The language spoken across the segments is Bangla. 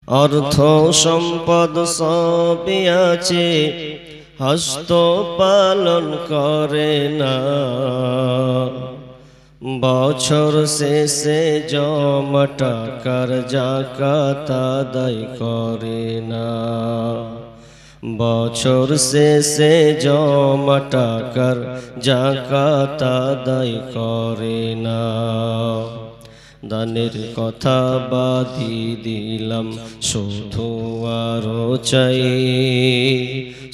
অর্থ সম্পদ সবই আছে, হস্ত পালন করে না। বছর শেষে জমা টাকার যাকাত আদায় করে না। বছর শেষে জমা টাকার যাকাত আদায় করে না। দানের কথা বাদি দিলাম শুধু আরো চাই,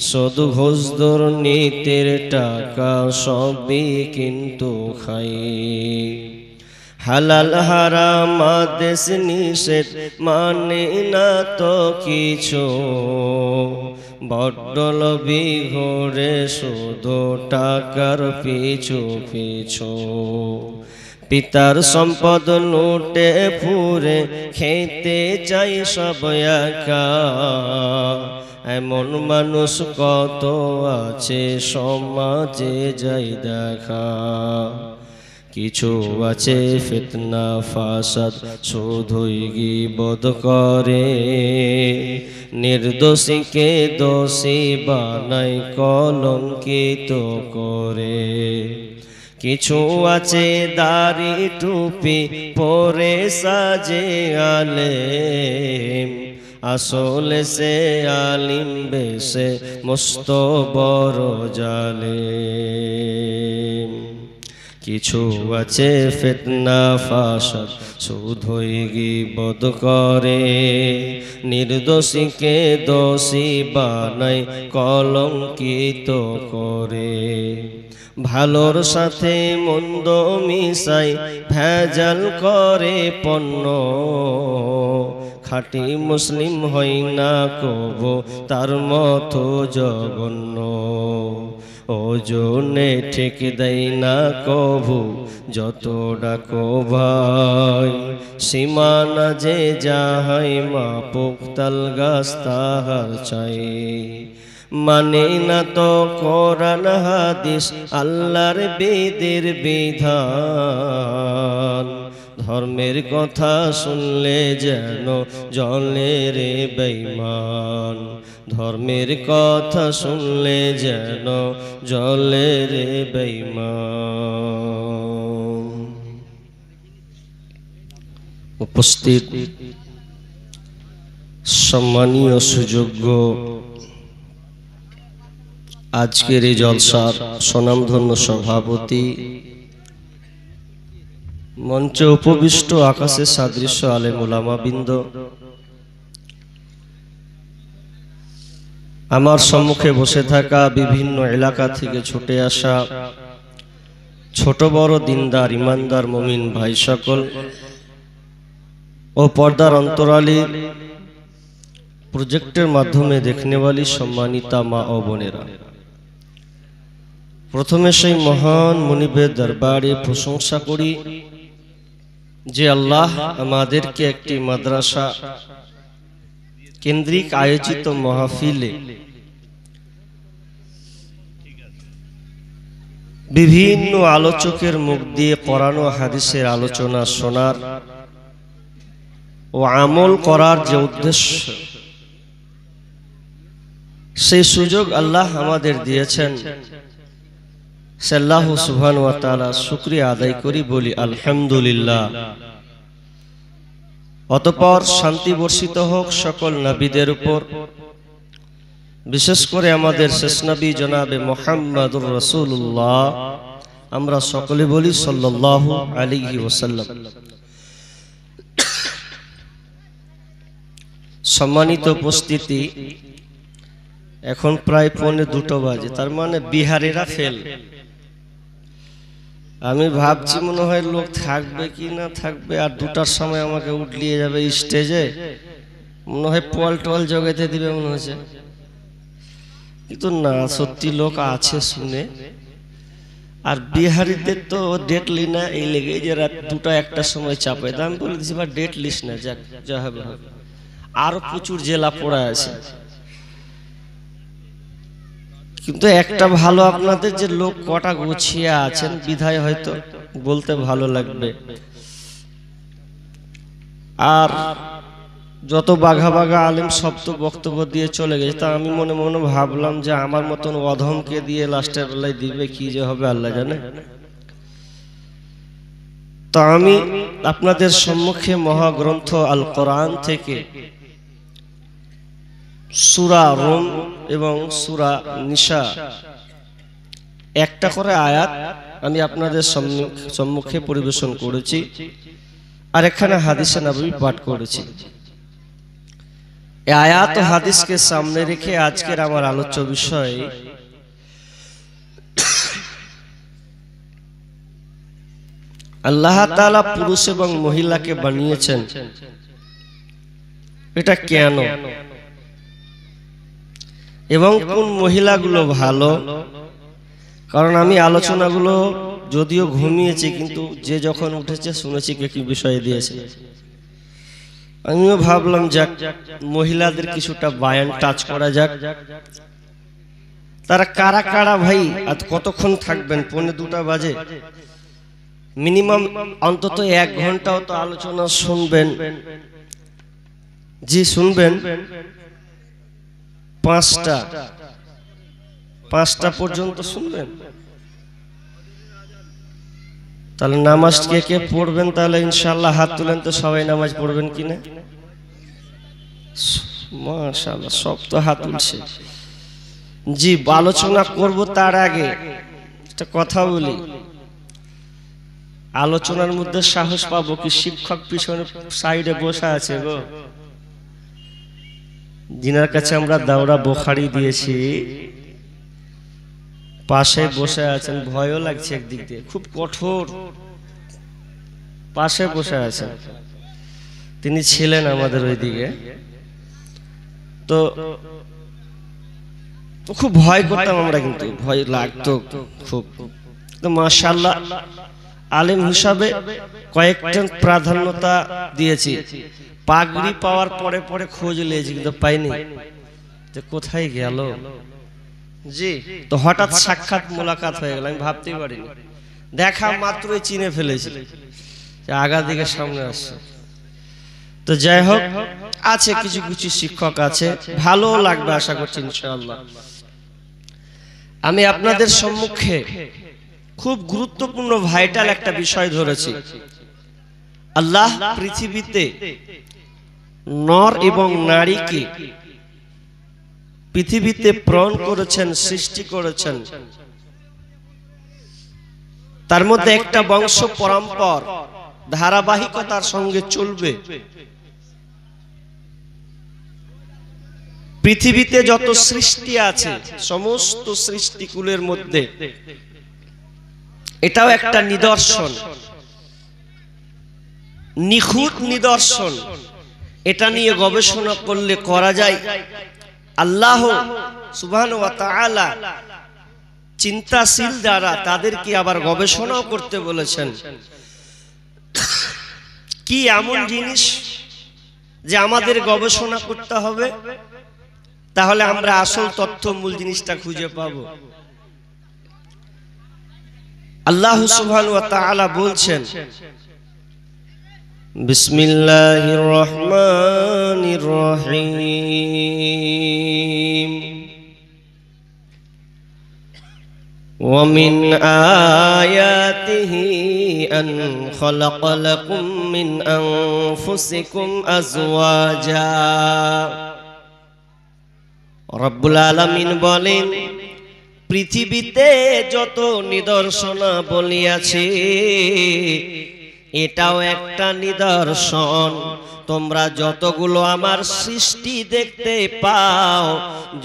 শুধু ঘুষ দুর্নীতির টাকা সবই কিন্তু খাই। হালাল হারাম আদেশ নিষেধ মানে না তো কিছু, বড্ড লোভী ঘুরে শুধু টাকার পিছু পিছু। পিতার সম্পদ লুটে ফুরে খেতে চাই সব একা, এমন মানুষ কত আছে সমাজে যাই দেখা। কিছু আছে ফিতনা ফাসাদ শুধুই গীবত করে, নির্দোষীকে দোষী বানায় কলঙ্কিত করে। কিছু আছে দাড়ি টুপি পরে সাজে আলেম, আসলে সে আলিম বেশে মস্ত বড় জালেম। কিছু আছে ফিতনা ফাসাদ শুধুই গীবত করে, নির্দোষীকে দোষী বানায় কলঙ্কিত করে। ভালোর সাথে মন্দ মিশাই ভেজাল করে পণ্য, খাঁটি মুসলিম হয় না কবু তার মতো জঘন্য। ওজনে ঠিক দেয় না কবু যত ডাকো ভাই, সীমানা যে যাহাই মাপুক তাল গাছ তাহার চাই। মানে না তো কোরআন হাদিস আল্লাহর বেদের বিধান, ধর্মের কথা শুনলে যেন জ্বলে রে বেঈমান। ধর্মের কথা শুনলে যেন জ্বলে রে বেঈমান। উপস্থিত সম্মানীয় সুযোগ্য আজকের এই জলসার স্বনামধন্য সভাপতি, মঞ্চে উপবিষ্ট আকাশের সাদৃশ্য আলেম উলামাবৃন্দ, আমার সম্মুখে বসে থাকা বিভিন্ন এলাকা থেকে ছুটে আসা ছোট বড় দিনদার ইমানদার মুমিন ভাই সকল ও পর্দার অন্তরালী প্রজেক্টের মাধ্যমে দেখনেওয়ালি সম্মানিতা মা ও বোনেরা, প্রথমে সেই মহান মুনিবের দরবারে প্রশংসা করি যে আল্লাহ আমাদেরকে একটি মাদ্রাসা কেন্দ্রিক আয়োজিত মাহফিলে বিভিন্ন আলোচকের মুখ দিয়ে কোরআন ও হাদিসের আলোচনা শোনার ও আমল করার যে উদ্দেশ্য, সেই সুযোগ আল্লাহ আমাদের দিয়েছেন। আল্লাহ সুবহানাহু ওয়া তাআলা শুকরিয়া আদায় করি, বলি আলহামদুলিল্লাহ। অতঃপর শান্তি বর্ষিত হোক সকল নবীদের উপর, বিশেষ করে আমাদের শেষ নবী জনাবে মুহাম্মদুর রাসূলুল্লাহ, আমরা সকলে বলি সাল্লাল্লাহু আলাইহি ওয়াসাল্লাম। সম্মানিত উপস্থিতি, এখন প্রায় 1:45 বাজে, তার মানে বিহারিরা ফেল। আমি ভাবছি মনে হয় লোক থাকবে কি না থাকবে, আর 2টার সময় আমাকে উঠলিয়ে যাবে স্টেজে, মনে হয় পোয়াল টোয়াল জগাইতে দিবে মনে হচ্ছে, কিন্তু না, সত্যি লোক আছে শুনে। আর বিহারিদের তো ডেট লি না, এই লেগে যে রাত 2টা-1টার সময় চাপাই। আমি বলে দিচ্ছি ভাই ডেট লিস না, যাক যা হবে হবে, আরো প্রচুর জেলা পড়া আছে। কিন্তু একটা ভালো, আপনাদের যে লোক কটা গুছিয়ে আছেন বিধায় হয়তো বলতে ভালো লাগবে। আর যত বাঘা বাঘা আলেম সব তো বক্তব্য দিয়ে চলে গেছে। তা আমি মনে মনে ভাবলাম যে আমার মতন অধমকে দিয়ে লাস্টের বেলায় দিবে কি যে হবে আল্লাহ জানে। তো আমি আপনাদের সম্মুখে মহাগ্রন্থ আল কোরআন থেকে সূরা রুম এবং সূরা নিসা একটা করে আয়াত আমি আপনাদের সম্মুখে পরিবেশন করেছি, আর এখানে হাদিসে নববী পাঠ করেছি। এই আয়াত ও হাদিসকে সামনে রেখে আজকের আমার আলোচ্য বিষয় আল্লাহ তাআলা পুরুষ এবং মহিলাকে বানিয়েছেন, এটা কেন এবং কোন মহিলাগুলো ভালো। কারণ আমি আলোচনাগুলো যদিও ঘুমিয়েছি, কিন্তু যে যখন উঠেছে শুনেছি কে কি বিষয়ে দিয়েছে। আমিও ভাবলাম যাক মহিলাদের কিছুটা বায়ান টাচ করা যাক। তারা কারা কারা ভাই আজ কতক্ষণ থাকবেন? 1:45 বাজে, মিনিমাম অন্তত 1 ঘন্টাও তো আলোচনা শুনবেন। জি শুনবেন, 5টা পর্যন্ত শুনবেন। তাহলে নামাজ কে কে পড়বেন? তাহলে ইনশাআল্লাহ হাত তুলেন তো, সবাই নামাজ পড়বেন কিনা? মাশাআল্লাহ, সব তো হাত তুলছে। জি, আলোচনা করব তার আগে একটা কথা বলি। আলোচনার মধ্যে সাহস পাবো কি? শিক্ষক পিছনে সাইডে বসে আছে গো, যিনার কাছে আমরা দাওরা বুখারী দিয়েছি, পাশে বসে আছেন। ভয়ও লাগছে একদিক দিয়ে, খুব কঠোর পাশে বসে আছেন। তিনি ছিলেন আমাদের ওইদিকে, তো খুব ভয় করতাম আমরা, কিন্তু ভয় লাগতো খুব। তো মাশাআল্লাহ আলেম হিসাবে কয়েকটা প্রাধান্যতা দিয়েছি। পাগড়ি পাওয়ার পরে পরে খোঁজ নিয়েছি, কিন্তু পাইনি যে কোথায় গেল। জি, তো হঠাৎ সাক্ষাৎ মোলাকাত হয়ে গেল, আমি ভাবতেই পারিনি। দেখা মাত্রই চিনে ফেলেছি যে আগা দিকে সামনে আসছে। তো যাই হোক, আছে কিছু কিছু শিক্ষক আছে, ভালো লাগবে আশা করছি ইনশাআল্লাহ। আমি আপনাদের সম্মুখে খুব গুরুত্বপূর্ণ ভাইটাল একটা বিষয় ধরেছি। আল্লাহ পৃথিবীতে নর এবং নারীকে পৃথিবীতে প্রেরণ করেছেন, সৃষ্টি করেছেন। তার মধ্যে একটা বংশ পরম্পর ধারাবাহিকতার সঙ্গে চলবে। পৃথিবীতে যত সৃষ্টি আছে সমস্ত সৃষ্টিকুলের মধ্যে এটাও একটা নিদর্শন, নিখুঁত নিদর্শন। এটা নিয়ে গবেষণা করলে করা যায়। আল্লাহ সুবহানাহু ওয়া তাআলা চিন্তাশীল যারা, তাদেরকে আবার গবেষণাও করতে বলেছেন। কি এমন জিনিস যে আমাদের গবেষণা করতে হবে, তাহলে আমরা আসল তথ্য মূল জিনিসটা খুঁজে পাবো। আল্লাহ সুবহানাহু ওয়া তাআলা বলছেন, বিসমিল্লাহির রহমানির রহিম, ওয়া মিন আয়াতিহি আন খালাকা লাকুম মিন আনফুসিকুম আজওয়াজা। রব্বুল আলামিন বলেন, পৃথিবীতে যত নিদর্শনাবলী আছে এটাও একটা নিদর্শন। তোমরা যতগুলো আমার সৃষ্টি দেখতে পাও,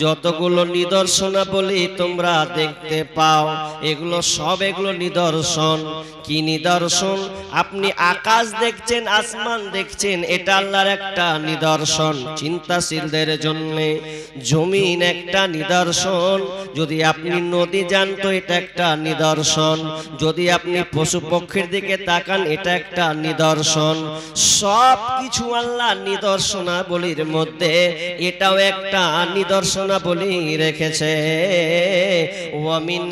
যতগুলো নিদর্শনাবলী তোমরা দেখতে পাও, এগুলো সব এগুলো নিদর্শন। কি নিদর্শন? আপনি আকাশ দেখছেন, আসমান দেখছেন, এটা আল্লাহর একটা নিদর্শন চিন্তাশীলদের জন্য। জমিন একটা নিদর্শন। যদি আপনি নদী যান তো এটা একটা নিদর্শন। যদি আপনি পশু পক্ষীর দিকে তাকান এটা একটা নিদর্শন। সব কিছু আল্লাহ নিদর্শনাবলীর মধ্যে এটাও একটা নিদর্শনাবলী রেখেছে। ওয়া মিন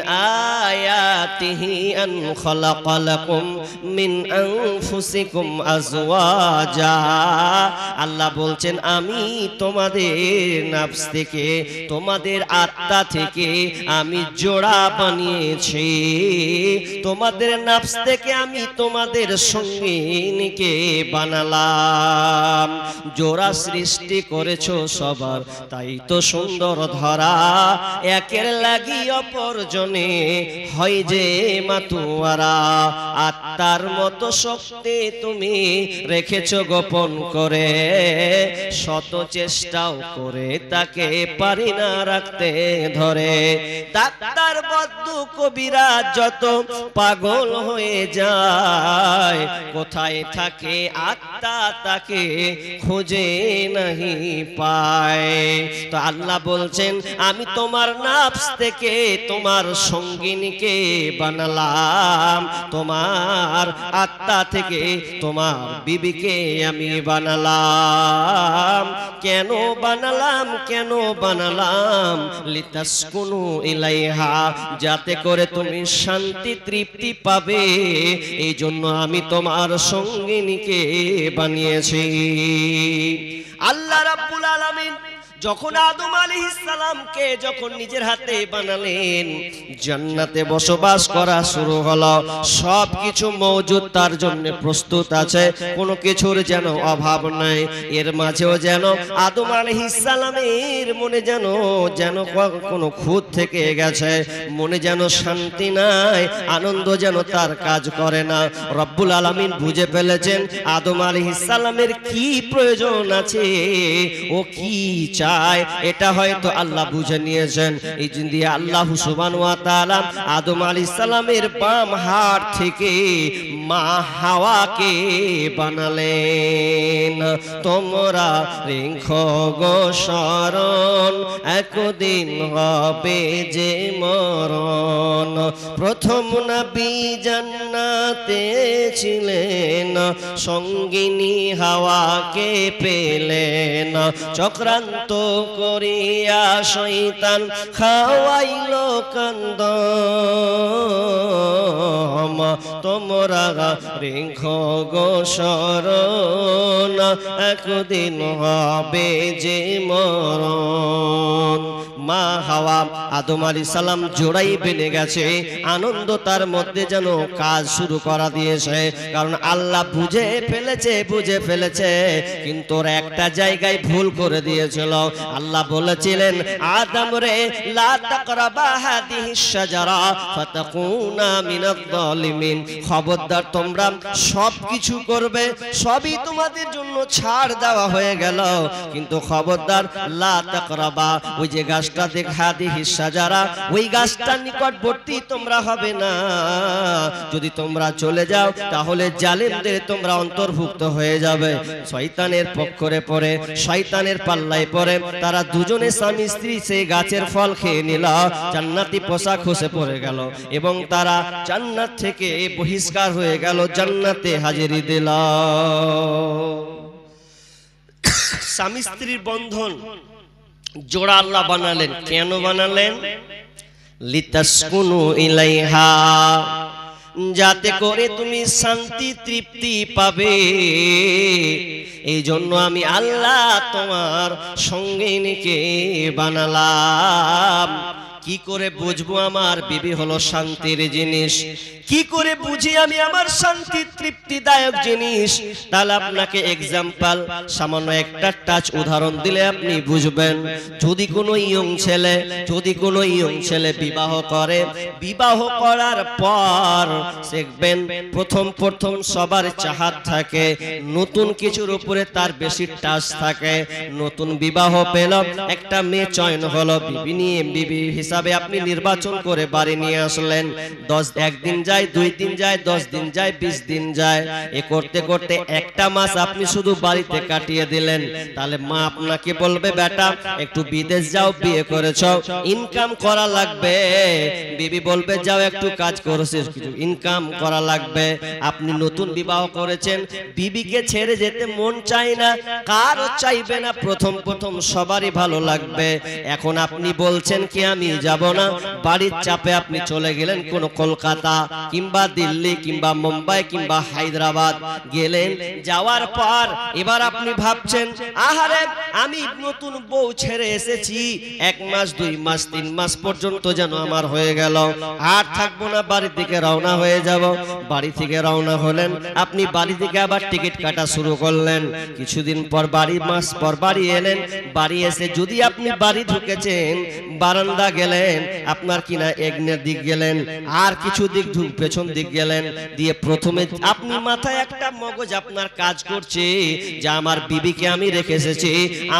আয়াতিহি আন খালাকা লাকুম মিন আনফুসিকুম আজওয়াজা। আল্লাহ বলছেন আমি তোমাদের নফস থেকে, তোমাদের আত্মা থেকে আমি জোড়া বানিয়েছি। তোমাদের নফস থেকে আমি তোমাদের সঙ্গিনীকে বানালাম। জোড়া সৃষ্টি করেছো সবার, তাই তো সুন্দর ধরা। একের লাগি অপরজনে হয় যে মাতুয়ারা। আত্মার মতো শক্তি তুমি রেখেছো গোপন করে, শত চেষ্টাও করে তাকে পারি না রাখতে ধরে। ডাক্তার বদ্ধ কবিরা যত পাগল হয়ে যায়, কোথায় থাকে আত্মা তাকে খুঁজে নাহি পায়। তো আল্লাহ বলছেন আমি তোমার নফস থেকে তোমার সঙ্গিনীকে বানালাম, তোমার আত্মা থেকে তোমার বিবিকে আমি বানালাম। কেন বানালাম, কেন বানালাম? লিতাসকুনু ইলাইহা, যাতে করে তুমি শান্তি তৃপ্তি পাবে, এই জন্য আমি তোমার সঙ্গিনীকে বানিয়েছি। আল্লাহ রাব্বুল আলামিন যখন আদম আলাইহিস সালামকে যখন নিজের হাতে বানালেন, জান্নাতে বসবাস করা শুরু হলো। সবকিছু মওজুদ তার জন্য প্রস্তুত আছে, কোনো কিছুর যেন অভাব নাই। এর মাঝেও যেন আদম আলাইহিস সালামের মনে যেন কোনো খুঁত থেকে গেছে, মনে যেন শান্তি নাই, আনন্দ যেন তার কাজ করে না। রব্বুল আলামিন বুঝে ফেলেছেন আদম আলাইহিস সালামের কি প্রয়োজন আছে, ও কি চায়। এটা হয়তো আল্লাহ বুঝে নিয়েছেন। এই জন্য আল্লাহ সুবহানাহু ওয়া তাআলা আদম আলাইহিস সালামের বাম হাত থেকে মা হাওয়াকে বানালেন। তোমরা রেখো গো শরণ, একদিন হবে যে মরণ। প্রথম নবী জান্নাতে ছিলেন, সঙ্গিনী হাওয়াকে পেলেন। চক্রান্ত করিয়া শয়তান খাওয়াইল কান্দম। তোমরা রেখো গো শরণ, একদিন হবে যে মরণ। মা হাওয়া আদম আলাইহিস সালাম জোড়াই বেনে গেছে, আনন্দ তার মধ্যে যেন কাজ শুরু করা দিয়েছে। কারণ আল্লাহ বুঝে ফেলেছে, কিন্তু ওর একটা জায়গায় ভুল করে দিয়েছিল। আল্লাহ বলেছিলেন আদম রে, লা তাকরাবা হাদিহিস শাজারা ফাতাকুনা মিনাজ জালিমিন। খবরদার তোমরা সব কিছু করবে, সবই তোমাদের জন্য ছাড় দেওয়া হয়ে গেল, কিন্তু খবরদার লা তাকরাবা, ওই যে গাছটা হাদিহিস শাজারা, ওই গাছটার নিকটবর্তী তোমরা হবে না। যদি তোমরা চলে যাও তাহলে জালিমদের তোমরা অন্তর্ভুক্ত হয়ে যাবে। শয়তানের পক্ষরে পড়ে, শয়তানের পাল্লায় পড়ে তারা দুজনে স্বামী স্ত্রী সেই গাছের ফল খেয়ে নিল, জান্নাতি পোশাক খসে পড়ে গেল এবং তারা জান্নাত থেকে বহিষ্কার হয়ে গেল, জান্নাতে হাজিরি দিল। স্বামী স্ত্রীর বন্ধন জোড়া আল্লাহ বানালেন। কেন বানালেন? লিতাসকুনু ইলাইহা, যাতে করে তুমি শান্তি তৃপ্তি পাবে। এই জন্য আমি আল্লাহ তোমার সঙ্গিনীকে বানালাম। কি করে বুঝবো আমার বিবি হলো শান্তির জিনিস? কি করে বুঝি আমি আমার শান্তি তৃপ্তিদায়ক জিনিস? তাহলে আপনাকে এক্সাম্পল, সামান্য একটা টাচ উদাহরণ দিলে আপনি বুঝবেন। যদি কোনো ইয়ং ছেলে বিবাহ করে, বিবাহ করার পর দেখবেন প্রথম সবার চাহাত থাকে, নতুন কিছুর উপরে তার বেশি টাচ থাকে। নতুন বিবাহ পেল, একটা মেয়ে চয়ন হলো, বিবি হিসাবে আপনি নির্বাচন করে বাড়ি নিয়ে আসলেন। 1 দিন যায়, 2 দিন যায়, 10 দিন যায়, 20 দিন যায়, এ করতে করতে একটা মাস আপনি শুধু বাড়িতে কাটিয়ে দিলেন। তাহলে মা আপনাকে বলবে, বেটা একটু বিদেশ যাও, বিয়ে করেছ, ইনকাম করা লাগবে। বিবি বলবে, যাও একটু কাজ করেছিস, কিছু ইনকাম করা লাগবে। আপনি নতুন বিবাহ করেছেন, বিবিকে ছেড়ে যেতে মন চায় না, কারও চাইবে না, প্রথম প্রথম সবারই ভালো লাগবে। এখন আপনি বলছেন কি আমি যাব না, বাড়ির চাপে আপনি চলে গেলেন কোন কলকাতা কিংবা দিল্লি কিংবা মুম্বাই কিংবা হায়দ্রাবাদ গেলেন। যাওয়ার পর এবার আপনি ভাবছেন, আহারে আমি নতুন বউ ছেড়ে এসেছি, 1 মাস 2 মাস 3 মাস পর্যন্ত যেন আমার হয়ে গেল, আর থাকবো না, বাড়ির দিকে রওনা হয়ে যাব। বাড়ি থেকে রওনা হলেন, আপনি বাড়ি থেকে আবার টিকিট কাটা শুরু করলেন। কিছুদিন পর মাস পর বাড়ি এলেন। বাড়ি এসে যদি আপনি বাড়ি ঢুকেছেন, বারান্দা গেলেন, আপনার কিনা এগনের দিক গেলেন, আর কিছু দিক পেছন দিক গেলেন, দিয়ে প্রথমে আপনি মাথায় একটা মগজ আপনার কাজ করছে যে আমার বিবিকে আমি রেখে এসেছি,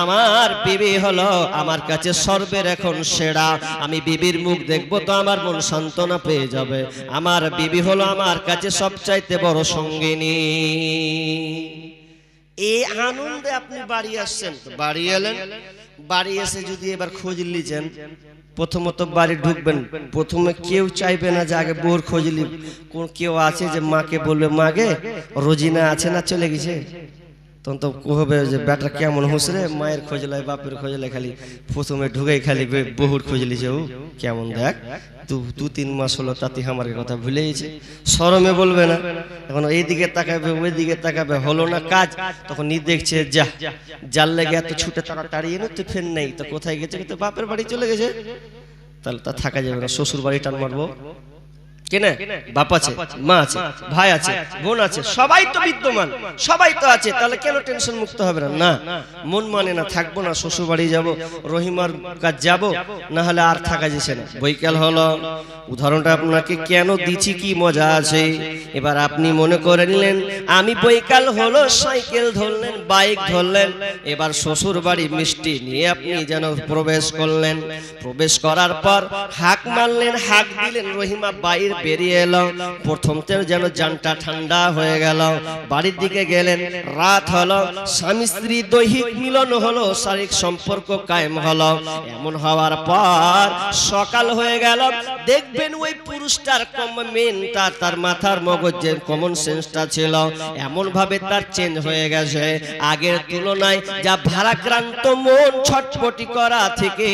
আমার বিবি হলো আমার কাছে সর্বের এখন সেরা, আমি বিবির মুখ দেখবো তো আমার মন সান্ত্বনা পেয়ে যাবে, আমার বিবি হলো আমার কাছে সবচাইতে বড় সঙ্গিনী। এই আনন্দে আপনি বাড়ি আসছেন। বাড়ি এলেন, বাড়ি এসে যদি এবার খোঁজ নিয়েছেন, প্রথমত বাড়ি ঢুকবেন, প্রথমে কেউ চাইবে না যে আগে বউর খোঁজ নি। কোন কেউ আছে যে মাকে বলবে, মাগে রোজিনা আছে না চলে গেছে? তখন তো কহবে যে বেটা কেমন হুসরে, মায়ের খোঁজ লাই, বাপের খোঁজ লাই, খালি প্রথমে ঢুকেই খালি বহুর খোঁজ লিছে, ও কেমন দেখ 2-3 মাস হলো তাতে আমার কথা ভুলে গেছে, শরমে বলবে না। এখন এইদিকে তাকাবে, ওই দিকে তাকাবে, হলো না কাজ, তখন নি দেখছে যা জাল লেগে এত ছুটে তাড়াতাড়ি এনে তো ফের নেই, তো কোথায় গেছে? তো বাপের বাড়ি চলে গেছে। তাহলে তা থাকা যাবে না, শ্বশুর বাড়ি টান মারবো কেনা, বাপ আছে, মা আছে, ভাই আছে, বোন আছে, সবাই তো বিদ্যমান, সবাই তো আছে, তাহলে কেন টেনশন মুক্ত হবে না? না, মন মানে না, থাকবো না, শ্বশুর বাড়ি যাবো, রহিমার কাজ যাব, না হলে আর থাকা যাচ্ছে না। বৈকাল হলো, উদাহরণটা আপনাকে কেন দিচ্ছি, কি মজা আছে। এবার আপনি মনে করে নিলেন, আমি বৈকাল হলো, সাইকেল ধরলেন, বাইক ধরলেন, এবার শ্বশুর বাড়ি মিষ্টি নিয়ে আপনি যেন প্রবেশ করলেন। প্রবেশ করার পর হাঁক মারলেন, হাঁক দিলেন, রহিমা বাইরে বেরিয়ে এলো। প্রথমতে যেন জানটা ঠান্ডা হয়ে গেল। বাড়ির দিকে গেলেন, রাত হলো, স্বামী স্ত্রী দৈহিক মিলন হলো, শারীরিক সম্পর্ক কায়েম হলো। এমন হওয়ার পর সকাল হয়ে গেল, দেখবেন ওই পুরুষটার কমেন্টটা, তার মাথার মগজ যে কমন সেন্সটা ছিল, এমন ভাবে তার চেঞ্জ হয়ে গেছে। আগের তুলনায় যা ভারাক্রান্ত মন ছটফটি করা থেকে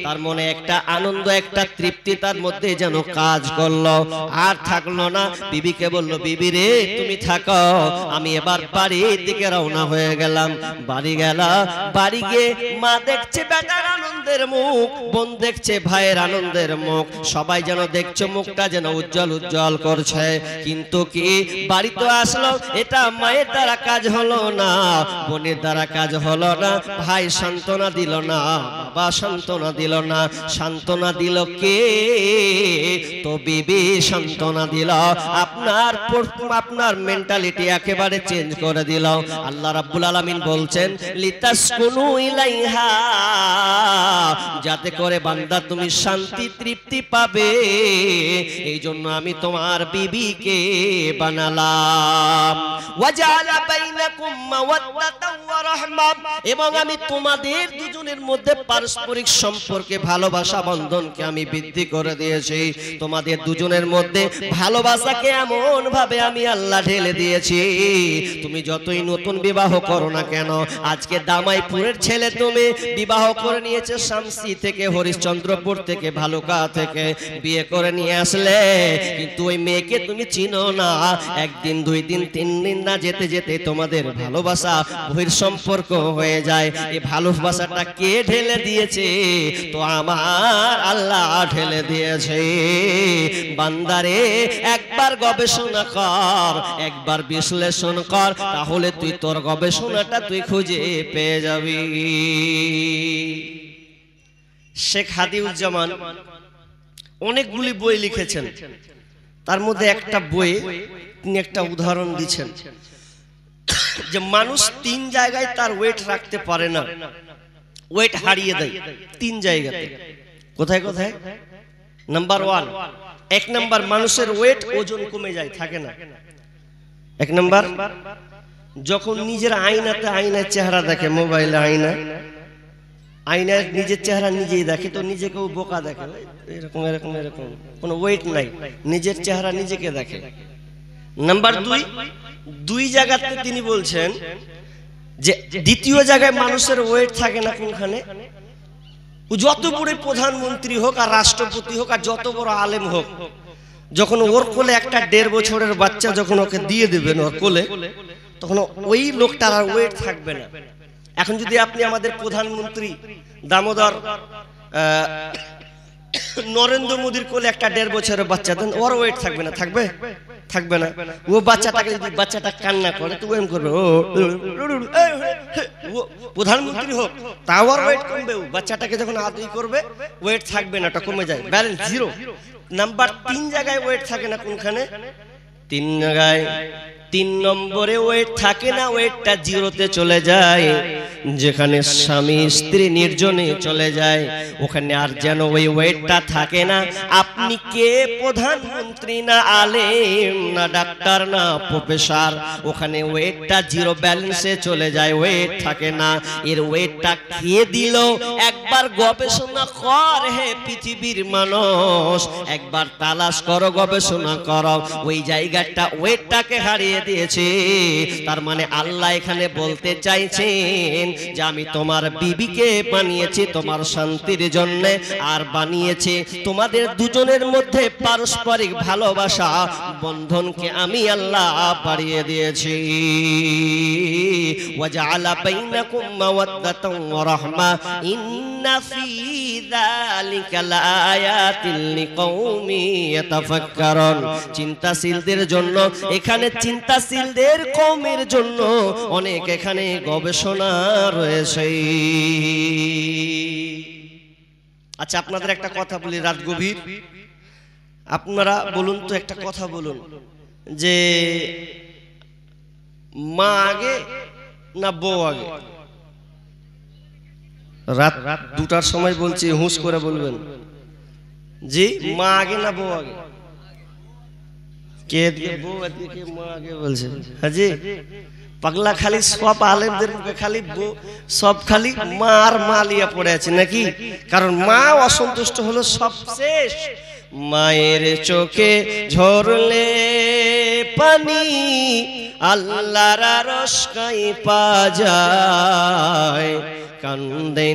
তার মনে একটা আনন্দ, একটা তৃপ্তি তার মধ্যে যেন কাজ করলো, আর থাকলো না। বিবিকে বলল, বিবি রে তুমি থাকো, আমি এবার বাড়ির দিকে রওনা হয়ে গেলাম। বাড়ি গেল, বাড়ি গিয়ে মা দেখছে বেটার আনন্দের মুখ, বোন দেখছে ভাইয়ের আনন্দের মুখ, সবাই যেন দেখছে মুখটা যেন উজ্জ্বল উজ্জ্বল করছে। কিন্তু কি বাড়ি তো আসলো, এটা মায়ের দ্বারা কাজ হলো না, বোনের দ্বারা কাজ হলো না, ভাই সান্ত্বনা দিল না, বাবা সান্ত্বনা দিল না, সান্ত্বনা দিল কে? তো বিবি সান্ত্বনা দিল। আপনার মেন্টালিটি একেবারে চেঞ্জ করে দিল। আল্লাহ রাব্বুল আলামিন বলছেন, লিতাসকুনু ইলাইহা, যাতে করে বান্দা তুমি শান্তি তৃপ্তি পাবে, এই জন্য আমি তোমার বিবিকে বানালাম। ওয়াজালা বাইনাকুম মাওয়াদ্দাতান ওয়া রাহমা, এবং আমি তোমাদের দুজনের মধ্যে পারস্পরিক সম্পর্কে ভালোবাসা বন্ধনকে আমি বৃদ্ধি করে দিয়েছি। তোমাদের দুজনের মধ্যে ভালোবাসাকে এমন ভাবে আমি আল্লাহ ঢেলে দিয়েছি, তুমি যতই নতুন বিবাহ করো না কেন, আজকে দামাইপুরের ছেলে তুমি বিবাহ করে নিয়েছে শামসি থেকে, হরিশ্চন্দ্রপুর থেকে, ভালুকা থেকে বিয়ে করে নিয়ে আসলে, কিন্তু ওই মেয়েকে তুমি চিনো না। 1 দিন 2 দিন 3 দিন না যেতে যেতে তোমাদের ভালোবাসা বহির সম্পর্ক হয়ে যায়। এই ভালোবাসাটা কে ঢেলে দিয়েছে? তো আমার আল্লাহ ঢেলে দিয়েছে। বান্দারে একবার গবেষণা কর, একবার বিশ্লেষণ কর, তাহলে তুই তোর গবেষণাটা তুই খুঁজে পেয়ে যাবি। শেখ হাদিউজ্জামান অনেকগুলি বই লিখেছেন, তার মধ্যে একটা বই তিনি একটা উদাহরণ দিচ্ছেন যে মানুষ 3 জায়গায় তার ওয়েট রাখতে পারে না, ওয়েট হারিয়ে দেয় 3 জায়গাতে। কোথায় কোথায়? নাম্বার 1, 1 নাম্বার মানুষের ওয়েট ওজন কমে যায়, থাকে না। 1 নাম্বার, যখন নিজের আয়নায় চেহারা দেখে, মোবাইলে আয়নায় নিজের চেহারা নিজেই দেখে, তো নিজেকেও বোকা দেখে, এরকম এরকম এরকম, কোনো ওয়েট নাই, নিজের চেহারা নিজেকে দেখে। নাম্বার 2, 2 জায়গাতে তিনি বলছেন যে দ্বিতীয় জায়গায় মানুষের ওয়েট থাকে না কোনখানে? যত বড় প্রধানমন্ত্রী হোক আর রাষ্ট্রপতি হোক আর যত বড় আলেম হোক, যখন ওর কোলে একটা 1.5 বছরের বাচ্চা যখন ওকে দিয়ে দেবেন ওর কোলে, তখন ওই লোকটার আর ওয়েট থাকবে না। এখন যদি আপনি আমাদের প্রধানমন্ত্রী দামোদর নরেন্দ্র মোদীর কোলে একটা 1.5 বছরের বাচ্চা দেন, ওর ওয়েট থাকবে না? থাকবে? থাকবে না। ও বাচ্চাটাকে যদি বাচ্চাটা কান্না করে তো এম করবে, ও প্রধানমন্ত্রী হোক তাও আর ওয়েট কমবে। বাচ্চাটাকে যখন আদর করবে ওয়েট থাকবে না, এটা কমে যায়, ব্যালেন্স জিরো। নাম্বার 3 জায়গায় ওয়েট থাকে না কোনখানে? 3 জায়গায়, 3 নম্বরে ওয়েট থাকে না, ওয়েটটা জিরোতে চলে যায়, যেখানে স্বামী স্ত্রী নির্জনে চলে যায়, ওখানে আর যেন ওই ওয়েটটা থাকে না। আপনি কে প্রধানমন্ত্রী না আলেম না ডাক্তার না প্রফেসর, ওখানে ওয়েটটা জিরো ব্যালেন্সে চলে যায়, ওয়েট থাকে না। এর ওয়েটটা কে দিল? একবার গবেষণা কর হে পৃথিবীর মানুষ, একবার তালাশ করো, গবেষণা করো, ওই জায়গাটা ওয়েটটাকে হারিয়ে দিয়েছে। তার মানে আল্লাহ এখানে বলতে চাইছেন যে আমি তোমার বিবিকে বানিয়েছি তোমার শান্তির জন্য, আর বানিয়েছি তোমাদের দুজনের মধ্যে পারস্পরিক ভালোবাসা বন্ধনকে আমি আল্লাহ বাড়িয়ে দিয়েছি। ওয়াজআলা বাইনাকুম মাওয়াদ্দাতান ওয়া রাহমা ইন্না ফি যালিকা লাআয়াতিন লিকাউমি ইয়াতাফাক্কারুন। চিন্তাশীলদের জন্য এখানে, চিন্তাশীলদের কওমের জন্য অনেক এখানে গবেষণা রয়েছে। আচ্ছা, আপনাদের একটা কথা বলি, রাত গভীর, আপনারা বলুন তো, একটা কথা বলুন, যে মা আগে না বউ আগে? রাত 2টার সময় বলছি, হুঁশ করে বলবেন। জি, মা আগে না বউ আগে? কে দিয়ে বউ কে মা আগে বলছে? হাজি পাগলা, খালি সব আলেমদের মুখে খালি সব খালি মা আর মা লিয়া পড়ে আছে নাকি? কারণ মা অসন্তুষ্ট হলো সব শেষ। মায়ের চোখে ঝরলে পানি আল্লাহর আরশকাই পা যায়, কান্দে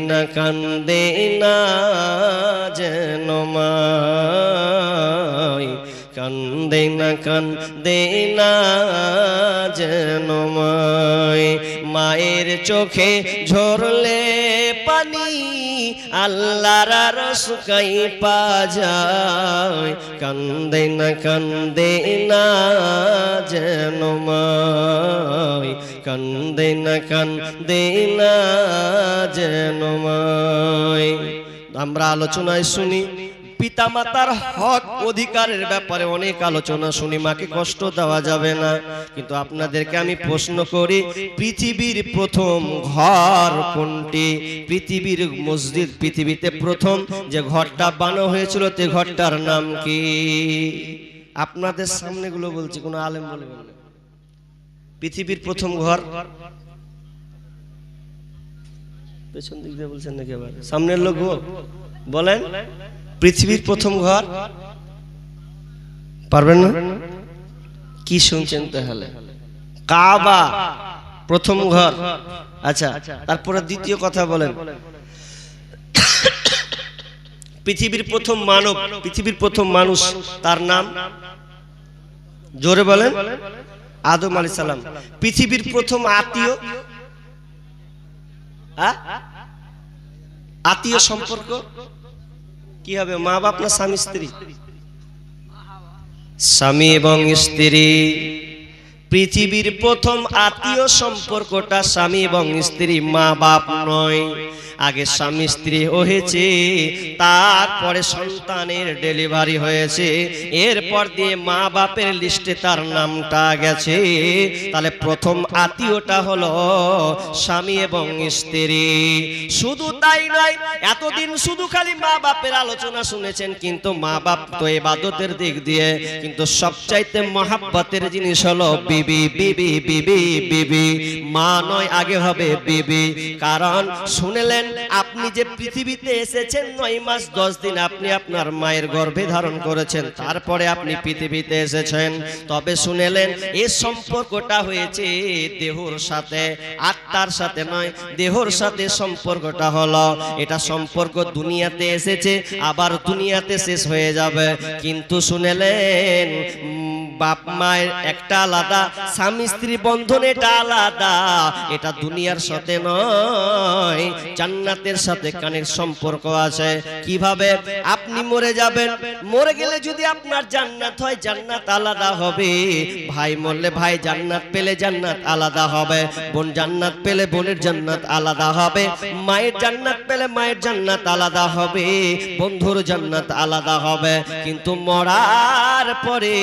না যেন মায়, কান্দে না যেন মায়। মায়ের চোখে ঝরলে পানি আল্লাহর আরশকাই পা যায়, কান্দে না যেন মায়, কান্দে না যেন মায়। আমরা আলোচনায় শুনি পিতামাতার হক অধিকারের ব্যাপারে অনেক আলোচনা শুনি, মাকে কষ্ট দেওয়া যাবে না। কিন্তু আপনাদেরকে আমি প্রশ্ন করি, পৃথিবীর প্রথম ঘর কোনটি? পৃথিবীর মসজিদ, পৃথিবীতে প্রথম যে ঘরটা বানানো হয়েছিল তে ঘরটার নাম কি? আপনাদের সামনে গুলো বলছি, কোনো আলেম বলবেন না। পৃথিবীর প্রথম ঘর পেছন দিক দিয়ে বলছেন নাকি? আবার সামনের লোক বলেন, পৃথিবীর প্রথম ঘর পারবেন না? কি শুনছেন তাহলে? কাবা প্রথম ঘর। আচ্ছা, তারপরে দ্বিতীয় কথা বলেন, পৃথিবীর প্রথম মানব, পৃথিবীর প্রথম মানুষ, তার নাম জোরে বলেন? আদম আলাইহিস সালাম। পৃথিবীর প্রথম আত্মীয়, আত্মীয় সম্পর্ক কি হবে? মা বাপ না স্বামী স্ত্রী? স্বামী এবং স্ত্রী। পৃথিবীর প্রথম আত্মীয় সম্পর্কটা স্বামী এবং স্ত্রী, মা বাপ নয়। আগে স্বামী স্ত্রী হয়েছে, তারপরে সন্তানের ডেলিভারি হয়েছে, এরপর দিয়ে মা বাপের লিস্টে তার নামটা গেছে। তাহলে প্রথম আত্মীয়টা হলো স্বামী এবং স্ত্রী। শুধু তাই নয়, এতদিন শুধু খালি মা বাপের আলোচনা শুনেছেন, কিন্তু মা বাপ তো ইবাদতের দিক দিয়ে, কিন্তু সবচাইতে মহাব্বতের জিনিস হলো বিবি। বিবি বিবি বিবি, মা নয়, আগে হবে বিবি। কারণ শুনলেন, আপনি যে পৃথিবীতে এসেছেন 9 মাস 10 দিন আপনি আপনার মায়ের গর্ভে ধারণ করেছেন, তারপরে আপনি পৃথিবীতে এসেছেন। তবে শুনলেন এই সম্পর্কটা হয়েছে দেহর সাথে, আত্মার সাথে নয়, দেহর সাথে সম্পর্কটা হলো। এটা সম্পর্ক দুনিয়াতে এসেছে, আবার দুনিয়াতে শেষ হয়ে যাবে। কিন্তু শুনলেন বাপ মায়ের একটা আলাদা, স্বামী স্ত্রী বন্ধন এটা আলাদা। এটা দুনিয়ার সাথে নয়, জান্নাতের সাথে কানের সম্পর্ক আছে। কিভাবে? আপনি মরে যাবেন, মরে গেলে যদি আপনার জান্নাত হয়, জান্নাত আলাদা হবে। ভাই মরলে ভাই জান্নাত পেলে জান্নাত আলাদা হবে। বোন জান্নাত পেলে বোনের জান্নাত আলাদা হবে। মায়ের জান্নাত পেলে মায়ের জান্নাত আলাদা হবে। বন্ধুর জান্নাত আলাদা হবে। কিন্তু মরার পরে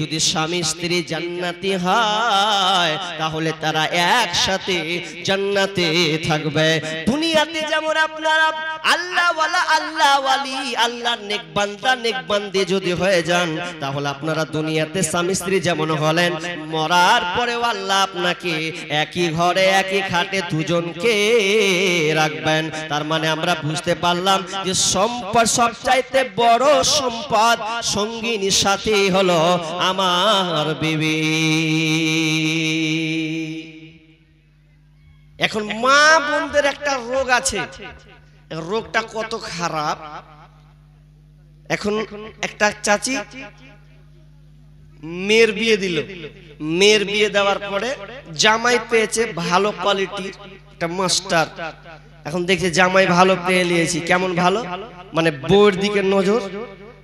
যদি স্বামী স্ত্রী জান্নাতি হয়, তাহলে তারা একসাথে জান্নাতে থাকবে। দুনিয়াতে যেমন আপনারা আল্লাহ ওয়ালা, আল্লাহ ওয়ালি, আল্লাহর নেক বান্দা নেক বান্দি যদি হয়ে যান, তাহলে আপনারা দুনিয়াতে স্বামী স্ত্রী যেমন হলেন, মরার পরেও আল্লাহ আপনাকে একই ঘরে একই খাটে দুজনকে রাখবেন। তার মানে আমরা বুঝতে পারলাম যে সম্পদ, সবচাইতে বড় সম্পদ সঙ্গিনী সাথী হলো আমার বিবি। এখন মা বোনদের একটা রোগ আছে, রোগটা কত খারাপ। এখন একটা চাচি মেয়ের বিয়ে দিল, মেয়ের বিয়ে দেওয়ার পরে জামাই পেয়েছে ভালো কোয়ালিটির একটা মাস্টার। এখন দেখছে জামাই ভালো পেয়ে নিয়েছি, কেমন ভালো, মানে বউয়ের দিকে নজর,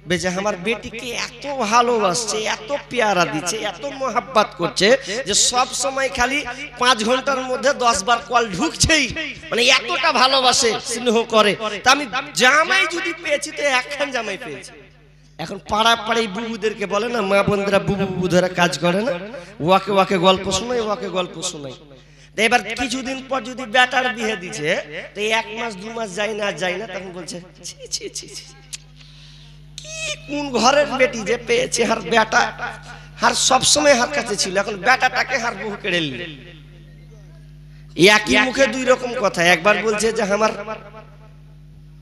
বেঁচে আমার বেটিকে এত ভালোবাসছে, এত পেয়ারা দিচ্ছে, এত মোহাব্বত করছে যে সব সময় খালি 5 ঘন্টার মধ্যে 10 বার কল ঢুকছেই, মানে এতটা ভালোবাসে, স্নেহ করে। তা আমি জামাই যদি পেয়েছি তো একখান জামাই পেয়েছি। এখন পাড়া পাড়াই বুবুদেরকে বলে না, মা বোনরা বুবু বুবু ধরে কাজ করে না, ওয়াকে ওয়াকে গল্প শোনাই, ওয়াকে গল্প শোনাই। এবার কিছুদিন পর যদি বেটার বিয়ে দিচ্ছে, তো 1 মাস 2 মাস যায় না, তখন বলছে ছি ছি ছি ছি, কোন ঘরের বেটি যে পেয়েছে, হার বেটা হার সবসময় হার কাছে ছিল, এখন বেটাটাকে হার বহু কেড়ে নিল। একই মুখে 2 রকম কথা। একবার বলছে যে আমার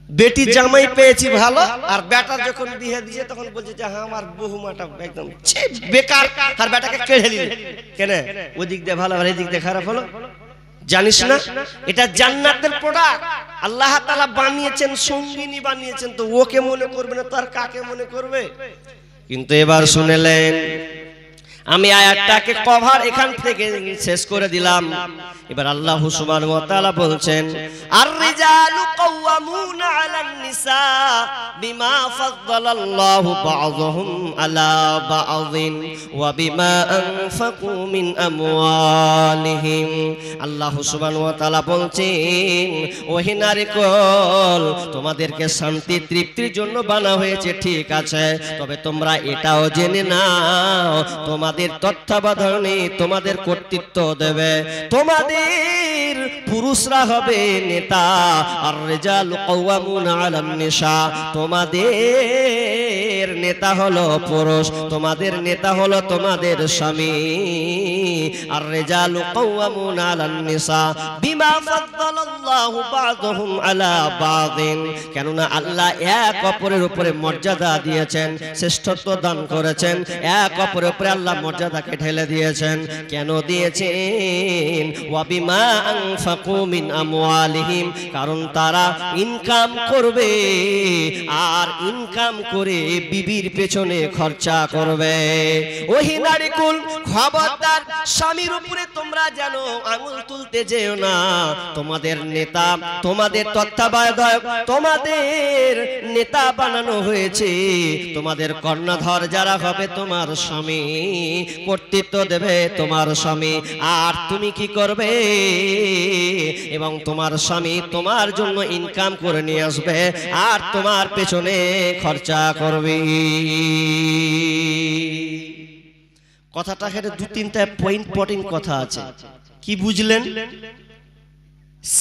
বেটি জামাই পেয়েছি ভালো, আর বেটা যখন বিয়ে দিয়েছে তখন বলছে যে আমার বহুমাটা একদম বেকার, আর বেটাকে কেড়ে নিল। কেন? ওই দিক দিয়ে ভালো আর এই দিক দিয়ে খারাপ হলো, জানিস না? এটা জান্নাতের প্রোডাক্ট, আল্লাহ তাআলা বানিয়েছেন, সঙ্গিনী বানিয়েছেন, তো ওকে মনে করবে না তো আর কাকে মনে করবে? কিন্তু এবার শুনলেন, আমি আয়াতটাকে কভার এখান থেকে শেষ করে দিলাম। এবার আল্লাহ সুবহানাহু ওয়া তাআলা বলছেন, আর-রিজালু কাওয়ামুনা আলান নিসা বিমা ফাদ্দালাল্লাহু বা'যহুম আলা বা'যিন ওয়া বিমা আনফাকু মিন আমওয়ালিহিম। আল্লাহ সুবহানাহু ওয়া তাআলা বলছেন, ওহে নারীকুল, তোমাদেরকে শান্তি তৃপ্তির জন্য বানা হয়েছে, ঠিক আছে, তবে তোমরা এটাও জেনে নাও, তোমাদের তত্ত্বাবধানে তোমাদের কর্তৃত্ব দেবে, তোমাদের পুরুষরা হবে নেতা। আর রিজালু কাওয়ামুনা আলান নিসা, তোমাদের নেতা হলো পুরুষ, তোমাদের নেতা হলো তোমাদের স্বামী। আর রিজালু কাওয়ামুনা আলান নিসা বিমা ফাদ্দালাল্লাহু বা'যহুম আলা বা'যিন, কেননা আল্লাহ এক অপরের উপরে মর্যাদা দিয়েছেন, শ্রেষ্ঠত্ব দান করেছেন, এক অপরের উপরে আল্লাহ মর্যাদাকে ঢেলে দিয়েছেন। কেন দিয়েছেন? ওয়া বিমা আনফাকু মিন আমওয়ালিহিম, কারণ তারা ইনকাম করবে, আর ইনকাম করে বিবি বিবির পেছনে খরচা করবে। ওহি নারীকুল, খবরদার স্বামীর উপরে তোমরা যেন আঙুল তুলতে যেও না। তোমাদের নেতা, তোমাদের তত্ত্বাবধায়ক, তোমাদের নেতা বানানো হয়েছে। তোমাদের কর্ণধর যারা হবে তোমার স্বামী, কর্তৃত্ব দেবে তোমার স্বামী। আর তুমি কি করবে? এবং তোমার স্বামী তোমার জন্য ইনকাম করে নিয়ে আসবে আর তোমার পেছনে খরচা করবে। কথাটা এখানে দু তিনটা ইম্পর্টেন্ট কথা আছে। কি বুঝলেন?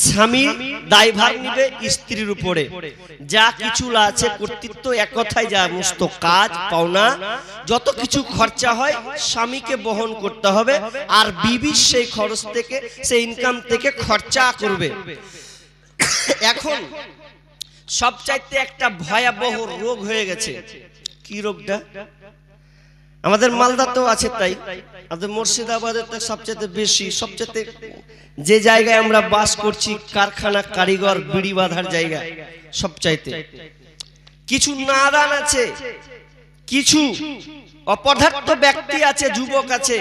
স্বামী দায়ভার নিবে স্ত্রীর উপরে, যা কিছু আছে কর্তৃত্ব, এক কথায় যা সমস্ত কাজ পাওনা যত কিছু খরচা হয় স্বামীকে বহন করতে হবে। আর বিবি সেই খরচ থেকে, সেই ইনকাম থেকে খরচা করবে। এখন সবচাইতে একটা ভয়াবহ রোগ হয়ে গেছে। কি রোগটা? আমাদের মালদাতেও আছে, তাই আমাদের মুর্শিদাবাদের তো সবচেয়ে বেশি, সবচেয়ে যে জায়গায় আমরা বাস করছি, কারখানা, কারিগর, বিড়ি বাঁধার জায়গা, সবচাইতে কিছু নাদান আছে, কিছু অপদার্থ ব্যক্তি আছে, যুবক আছে,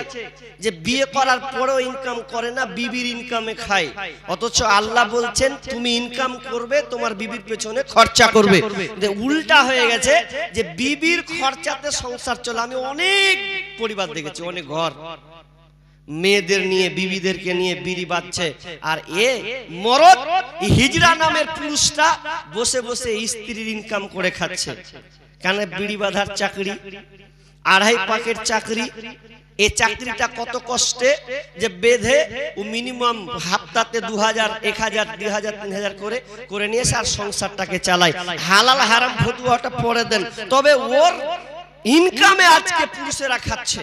যে বিয়ে করার পরেও ইনকাম করে না, বিবির ইনকামে খায়। অথচ আল্লাহ বলছেন তুমি ইনকাম করবে, তোমার বিবির পেছনে খরচা করবে। উল্টা হয়ে গেছে যে বিবির খরচাতে সংসার চলে। আমি অনেক পরিবার দেখেছি, অনেক ঘর মেয়েদের নিয়ে, বিবিদেরকে নিয়ে বিড়ি বাঁধছে। আর এ মরদ হিজড়া নামের পুরুষটা বসে বসে স্ত্রীর ইনকাম করে খাচ্ছে। কেন? বিড়ি বাঁধার চাকরি, 2.5 পাকের চাকরি। এই চাকরিটা কত কষ্টে যে বেঁধে ও মিনিমাম হাফতাতে 2000, 1000, 2000, 3000 করে নিয়ে আর সংসারটাকে চালায়। হালাল হারাম ফতুয়াটা পড়ে দেন, তবে ওর ইনকামে আজকে পুরুষেরা খাচ্ছে।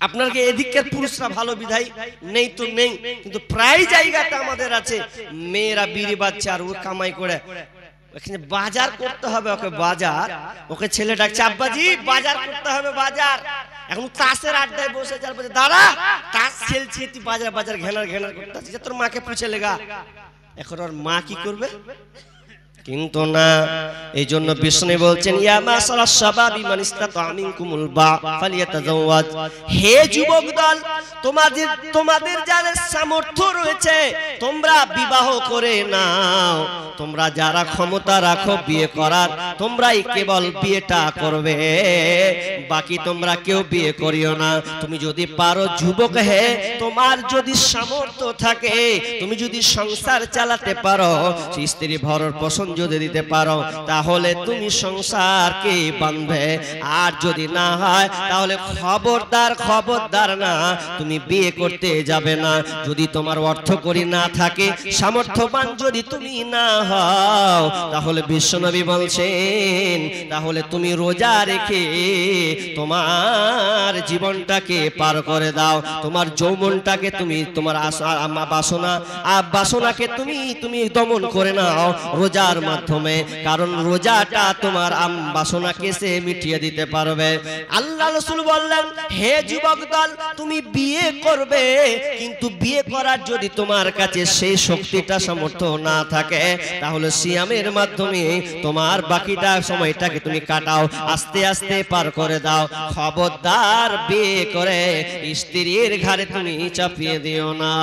আপনার কি এদিকের পুরুষরা ভালো বিধায় নেই তো নেই, কিন্তু প্রায় জায়গাতে আমাদের আছে মেয়েরা বিড়ি বাচ্চা আর ও কামাই করে। এখানে বাজার করতে হবে ওকে, বাজার, ওকে ছেলে ডাকছে আব্বাজি বাজার করতে হবে বাজার। এখন তাসের আড্ডায় বসে যার বলছে দাঁড়া তাস খেলছি, তুই বাজার বাজার ঘেনার ঘেনার করতে আছিস, তোর মাকে পুছে লেগা। এখন ওর মা কি করবে? কিন্তু না, এই জন্য বিষ্ণু বলছেন ইয়া মাসালাস শাবাবি মান ইসতাতা মিনকুমুল বা ফালিয়াতাজাওয়াজ। হে যুবক দল, তোমাদের যাদের সামর্থ্য রয়েছে তোমরা বিবাহ করে নাও। তোমরা যারা ক্ষমতা রাখো বিয়ে করার, তোমরাই কেবল বিয়েটা করবে, বাকি তোমরা কেউ বিয়ে করিও না। তুমি যদি পারো যুবক, হে তোমার যদি সামর্থ্য থাকে, তুমি যদি সংসার চালাতে পারো, স্ত্রী ভরণ পোষণ যদি দিতে পারো, তাহলে তুমি সংসারকে বাঁধবে। আর যদি না হয় তাহলে খবরদার খবরদার না, তুমি বিয়ে করতে যাবে না। যদি তোমার অর্থ করি না থাকে, সামর্থ্যবান যদি তুমি না হও, তাহলে বিশ্বনবী বলছেন তাহলে তুমি রোজা রেখে তোমার জীবনটাকে পার করে দাও। তোমার যৌবনটাকে তুমি, তোমার বাসনাকে তুমি দমন করে নাও রোজার মাধ্যমে। কারণ রোজাটা তোমার বাসনাকে সে মিটিয়ে দিতে পারবে। আল্লাহ রাসূল বললেন হে যুবক দল, তুমি বিয়ে করবে, কিন্তু বিয়ে করার যদি তোমার কাছে সেই শক্তিটা সামর্থ্য না থাকে, তাহলে সিয়ামের মাধ্যমে তোমার বাকিটা সময়টাকে তুমি কাটাও, আস্তে আস্তে পার করে দাও। খবরদার বিয়ে করে স্ত্রীর ঘাড়ে তুমি চাপিয়ে দিও না,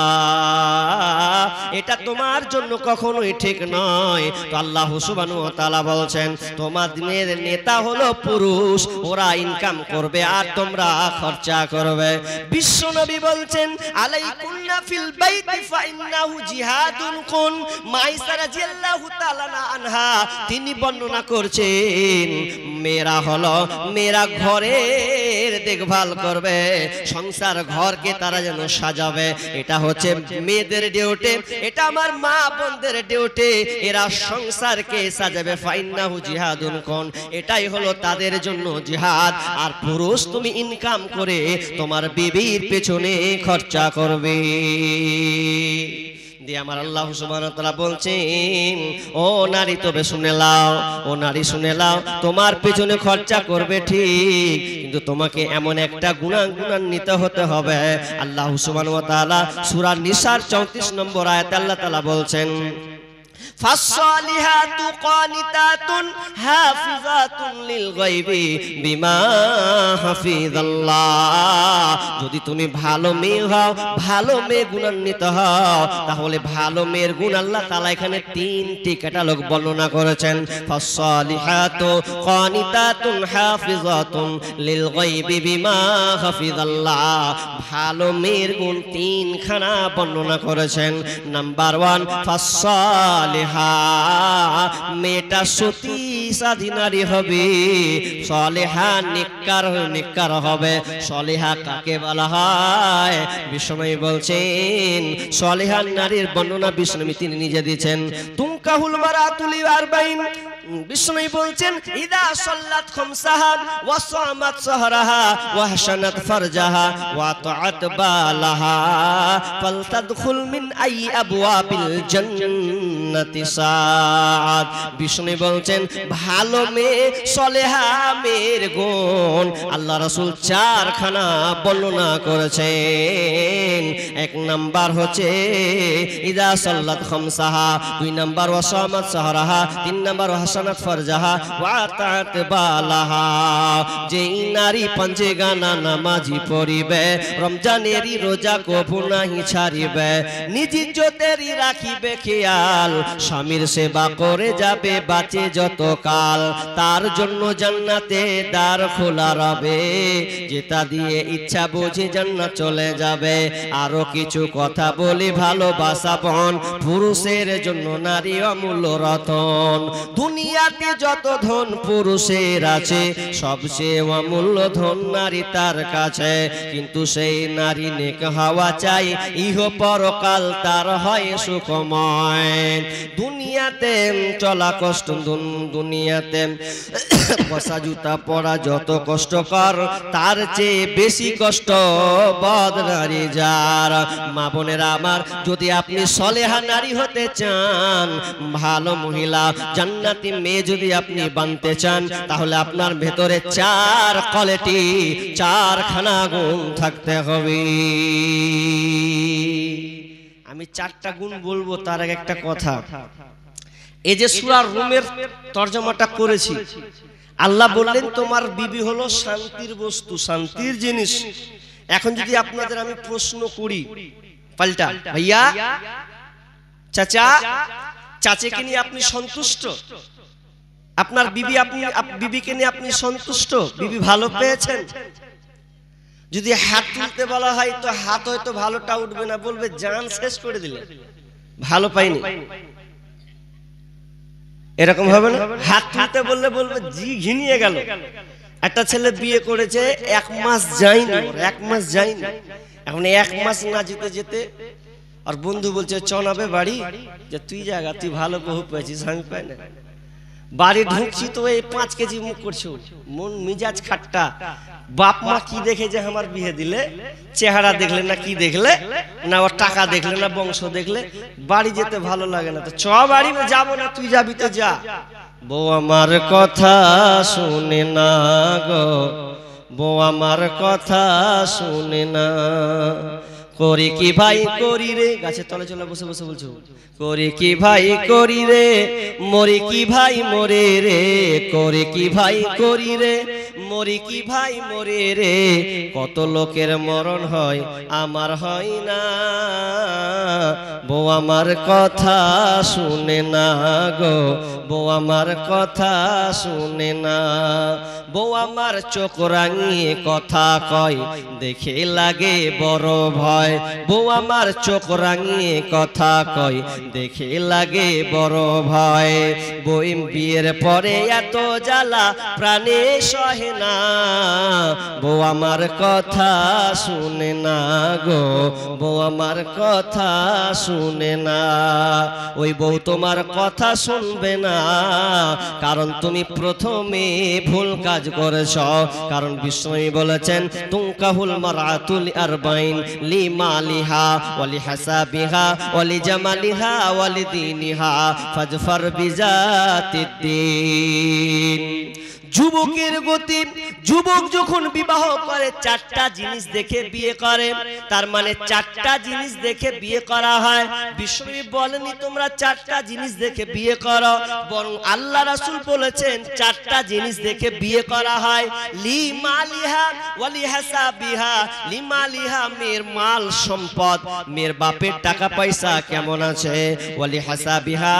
এটা তোমার জন্য কখনোই ঠিক নয়। তো আল্লাহ সুবহানাহু ওয়া তাআলা বলছেন তোমাদের নেতা হলো পুরুষ, ওরা ইনকাম করবে আর তোমরা খরচা করবে। বিশ্বনবী বলছেন আলাইকুন্না ফিল বাইতি ফাইন্নাহু জিহাদুন কুন। মাইসা রাদিয়াল্লাহু তাআলা আনহা তিনি বর্ণনা করছেন মেয়েরা ঘরের দেখভাল করবে, সংসার ঘরকে তারা যেন সাজাবে। এটা হচ্ছে মেয়েদের ডিউটি, এটা আমার মা বোনদের ডিউটি। এরা সংসারকে সাজাবে। ফাইন্নাহু জিহাদুন কুন, এটাই হলো তাদের জন্য জিহাদ। আর পুরুষ তুমি ইনকাম করে তোমার বিবির পেছনে খরচা করবে। দিয়ে আমার আল্লাহ সুবহানাহু ওয়া তাআলা বলছেন ও নারী তবে শুনে লাও, ও নারী শুনে লাও, তোমার পেছনে খরচা করবে ঠিক, কিন্তু তোমাকে এমন একটা গুণান্বিত হতে হবে। আল্লাহ সুবহানাহু ওয়া তাআলা সূরা নিসার 34 নম্বর আয়াতে আল্লাহ তাআলা বলছেন ফাসসালিহাতু কানিতাতুন হাফিজাতুন লিল গায়বি বিমা হাফিজাল্লাহ। যদি তুমি ভালো মেয়ে হও, ভালো মেয়ে গুণান্বিত হও, তাহলে ভালো মেয়ের গুণ আল্লাহ তাআলা এখানে তিনটি ক্যাটালগ বর্ণনা করেছেন। ফাসসালিহাতু কানিতাতুন হাফিজাতুন লিল গায়বি বিমা হাফিজাল্লাহ। ভালো মেয়ের গুণ তিনখানা বর্ণনা করেছেন। নাম্বার 1, ফাসসালিহা, মেয়েটা সতী সাধী নারী হবে। সালেহা নেককার হবে। সালেহা কাকে বলা হয়? বিষ্ণু বলছেন সালেহা নারীর বর্ণনা বিষ্ণু তিনি নিজে দিয়েছেন। তুনকাহুল মারাতু লিআরবাইন, বিষ্ণু বলছেন ইদা সাল্লাত খামসাহা ওয়া সামাত সাহরাহা ওয়া হাসানাত ফারজাহা ওয়া তাআত বালাহা ফালতাদখুল মিন আই আবওয়াবিল জান্নাতি সাআদ। বিষ্ণু বলছেন ভালো মেয়ে সালেহা মেয়ের গুণ আল্লাহ রাসূল চারখানা বর্ণনা করেছেন। 1 নাম্বার হচ্ছে ইদা সাল্লাত খামসাহা, 2 নাম্বার ওয়া সামাত সাহরাহা, 3 নাম্বার হাসানাত ফারজাহা ওয়া তাআত বালাহা। যেই নারী পাঁচে গানা নামাজি পড়িবে, রমজানেরই রোজা কবু নাহি ছাড়িবে, নিজ ইজ্জতেরই রাখিবে খেয়াল, স্বামীর সেবা করে যাবে বাঁচে যত কাল, তার জন্য জান্নাতে দ্বার খোলা রবে, যেটা দিয়ে ইচ্ছা বুঝে জান্নাত চলে যাবে। আরো কিছু কথা বলি, ভালোবাসা বন পুরুষের জন্য নারী অমূল্য রতন। দুনিয়াতে যত ধন পুরুষের আছে, সবচেয়ে অমূল্য ধন নারী তার কাছে। কিন্তু সেই নারী নেক হওয়া চাই, ইহ পরকাল তার হয় সুখময়। দুনিয়াতে চলা কষ্ট, দুনিয়াতে বসা জুতা পরা যত কষ্টকর, তার চেয়ে বেশি কষ্ট বদ নারী যার। মা বোনেরা আমার, যদি আপনি সলেহা নারী হতে চান, ভালো মহিলা জান্নাতি মেয়ে যদি আপনি বানতে চান, তাহলে আপনার ভেতরে 4 কোয়ালিটি, 4খানা গুণ থাকতে হবে। আমি 4টা গুণ বলবো, তার আগে একটা কথা। এই যে সূরা রুমের তরজমাটা করেছি, আল্লাহ বললেন তোমার বিবি হলো শান্তির বস্তু, শান্তির জিনিস। এখন যদি আপনাদের আমি প্রশ্ন করি পাল্টা, ভাইয়া চাচা, চাচাকে নিয়ে আপনি সন্তুষ্ট? আপনার বিবি, আপনি বিবিকে নিয়ে আপনি সন্তুষ্ট? বিবি ভালো পেয়েছেন? যদি হাত তুলতে বলা হয়, তো হাত হয়তো ভালোটা উঠবে না, বলবে জান শেষ করে দিলে, ভালো পাইনি। এরকম হবে না? হাত তুলতে বললে বলবে জি ঘিনিয়ে গেল। একটা ছেলে বিয়ে করেছে, 1 মাস যায়নি, 1 মাস যায়নি, এখন 1 মাস না যেতে যেতে আর বন্ধু বলছে চনাবে বাড়ি, যে তুই জায়গা, তুই ভালো বহু পেয়েছিস, আমি পাই না। বাড়ি ঢুকছি তো এই 5 কেজি মুখ করছো, মন মিজাজ খাট্টা। বাপ মা কি দেখে যে আমার বিয়ে দিলে? চেহারা দেখলে না কি দেখলে? না ওর টাকা দেখলে না বংশ দেখলে? বাড়ি যেতে ভালো লাগে না, তো চ বাড়ি যাবো না, তুই যাবি তো যা। বউ আমার কথা শুনে না গো, বউ আমার কথা শুনে না, করি কি ভাই করি রে, গাছের তলে চলে বসে বসে বলছো, করি কি ভাই করি রে, মরি কি ভাই মরে রে, করি কি ভাই করি রে, মরি কি ভাই মরে রে, কত লোকের মরণ হয় আমার হয় না, বউ আমার কথা শুনে না গো, বউ আমার কথা শুনে না, বউ আমার চোখ রাঙিয়ে কথা কয়, দেখে লাগে বড় ভয়, বউ আমার চোখ রাঙিয়ে কথা কয়, দেখে লাগে বড় ভয়, বই বিয়ের পরে এত জ্বালা প্রাণে সহে না, বউ আমার কথা শুনে না গো, বউ আমার কথা শুনে না। ওই বউ তোমার কথা শুনবে না, কারণ তুমি প্রথমে ভুল কাজ করেছ। কারণ বিষ্ণু বলেছেন তুনকাহুল মারআতু লিআরবাইন, লিমালিহা ওয়া লিহাসাবিহা ওয়া লিজামালিহা ওয়া লিদীনিহা ফাজফার বিজাতিদ্দীন। যুবকের গতি, যুবক যখন বিবাহ করে চারটা জিনিস দেখে বিয়ে করে, তার মানে চারটা জিনিস দেখে বিয়ে করা হয়। বিষ্ণু বলেনি তোমরা চারটা জিনিস দেখে বিয়ে করো, বরং আল্লাহ রাসূল বলেছেন চারটা জিনিস দেখে বিয়ে করা হয়। লিমালিহা ওয়ালি হাসাবিহা, লিমালিহা মেয়ের মাল সম্পদ, মেয়ের বাপের টাকা পয়সা কেমন আছে, ওয়ালি হাসাবিহা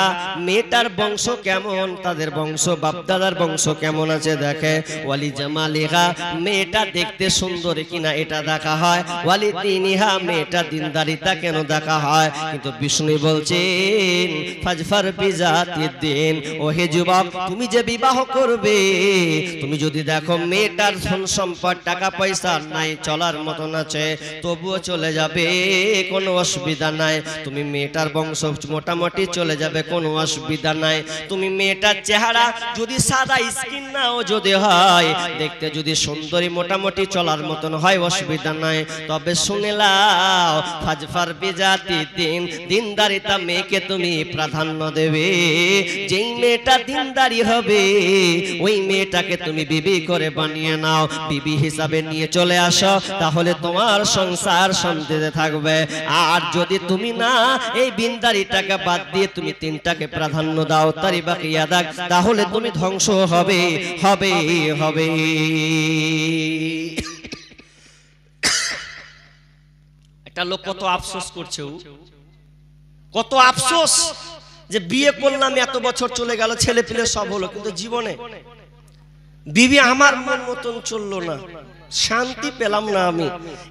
মেয়েটার বংশ কেমন, তাদের বংশ বাপ দাদার বংশ কেমন আছে দেখে, ওয়ালি জামালিহা মেয়েটা দেখতে সুন্দর কিনা এটা দেখা হয়, ওয়ালি দিনিহা মেয়েটা দিনদারিতা কেন দেখা হয়। কিন্তু বিষ্ণু বলছেন ফাজফার বিজাতিদ্দিন, ও হে যুবক তুমি যে বিবাহ করবে, তুমি যদি দেখো মেয়েটার ধন সম্পদ টাকা পয়সা নাই, চলার মতন আছে, তবুও চলে যাবে কোনো অসুবিধা নাই। তুমি মেয়েটার বংশ মোটামুটি চলে যাবে কোনো অসুবিধা নাই। তুমি মেয়েটার চেহারা যদি সাদা স্কিন নাও যদি হয়, দেখতে যদি সুন্দরী মোটামুটি চলার মতন হয়, অসুবিধা নাই। তবে শুনে লাও ফাজফার বিজাতিদ্দিন, দিনদারিতা মেয়েকে তুমি প্রাধান্য দেবে। যেই মেয়েটা দিনদারি হবে ওই মেয়েটাকে তুমি বিবি করে বানিয়ে নাও, বিবি হিসাবে নিয়ে চলে আসো, তাহলে তোমার সংসার শান্তিতে থাকবে। আর যদি তুমি না এই দিনদারিটাকে বাদ দিয়ে তুমি তিনটাকে প্রাধান্য দাও, তারি বাকি আদাক, তাহলে তুমি ধ্বংস হবে হবে হবে। একটা লোক কত আফসোস করছে, কত আফসোস যে বিয়ে করলাম এত বছর চলে গেল, ছেলে পিলে সব হলো, কিন্তু জীবনে বিবি আমার মন মতন চললো না, শান্তি পেলাম না। আমি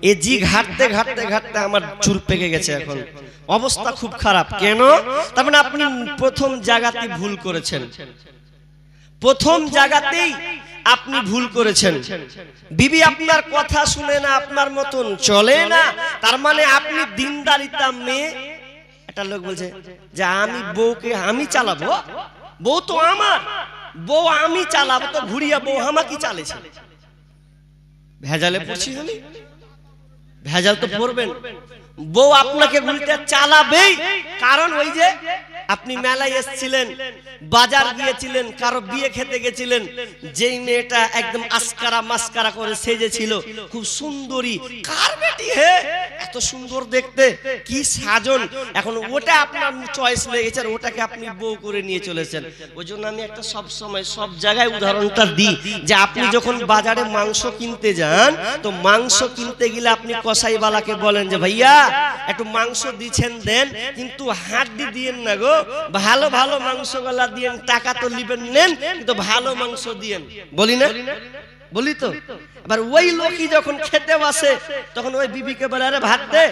এই জি ঘাটতে ঘাটতে ঘাটতে আমার চুল পেকে গেছে, এখন অবস্থা খুব খারাপ। কেন? তার মানে আপনি প্রথম জায়গাতেই ভুল করেছেন, প্রথম জায়গাতেই আপনি ভুল করেছেন। বিবি আপনার কথা শুনে না, আপনার মতন চলে না, তার মানে আপনি দিনদারিতা মেয়ে। একটা লোক বলছে যে আমি বউকে আমি চালাবো, বউ তো আমার, বউ আমি চালাবো, তো ঘুরিয়া বউ আমাকে চালেছে। ভেজালে পড়ছি আমি, ভেজাল তো পড়বেন। বউ আপনাকে উল্টে চালাবেই, কারণ ওই যে আপনি মেলায় এসেছিলেন, বাজার গিয়েছিলেন, কারো বিয়ে খেতে গেছিলেন, যেই মেয়েটা একদম আসকারা মাস্কারা করে সেজেছিল, খুব সুন্দরী, কার বেটি হে, এত সুন্দর দেখতে, কি সাজন, এখন ওটা আপনার চয়েস লেগেছে, ওটাকে আপনি বউ করে নিয়ে চলেছেন। ওই জন্য আমি একটা সব সময় সব জায়গায় উদাহরণটা দিই যে আপনি যখন বাজারে মাংস কিনতে যান, তো মাংস কিনতে গেলে আপনি কসাইওয়ালাকে বলেন যে ভাইয়া একটু মাংস দিচ্ছেন দেন, কিন্তু হাড্ডি দিয়েন না গো, ভালো ভালো মাংস গলা দিয়েন, টাকা তো লিবেন নেন, কিন্তু ভালো মাংস দিয়েন, বলি না? বলি তো। এবার ওই লোকই যখন খেতে বসে তখন ওই বিবিকে বলে আরে ভাত দে,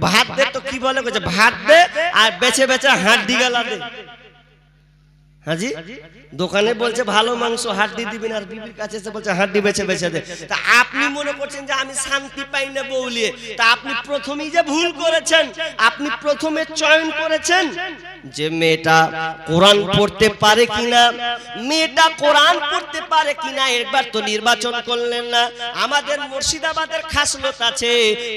ভাত দে, তো কি বলে ভাত দে আর বেছে বেছে হাড্ডি গলা দে। হাজি দোকানে বলছে ভালো মাংস হাড্ডি দিবেন, আর বিবির কাছে এসে বলছে হাড্ডি বেছে বেছে দে। তা আপনি মনে করছেন যে আমি শান্তি পাই না বউলিয়ে, তা আপনি প্রথমেই যে ভুল করেছেন। আপনি প্রথমে চয়ন করেছেন যে মেয়েটা কোরআন পড়তে পারে কিনা, মেয়েটা কোরআন পড়তে পারে কিনা, একবার তো নির্বাচন করলেন না। আমাদের মুর্শিদাবাদের খাসলত আছে,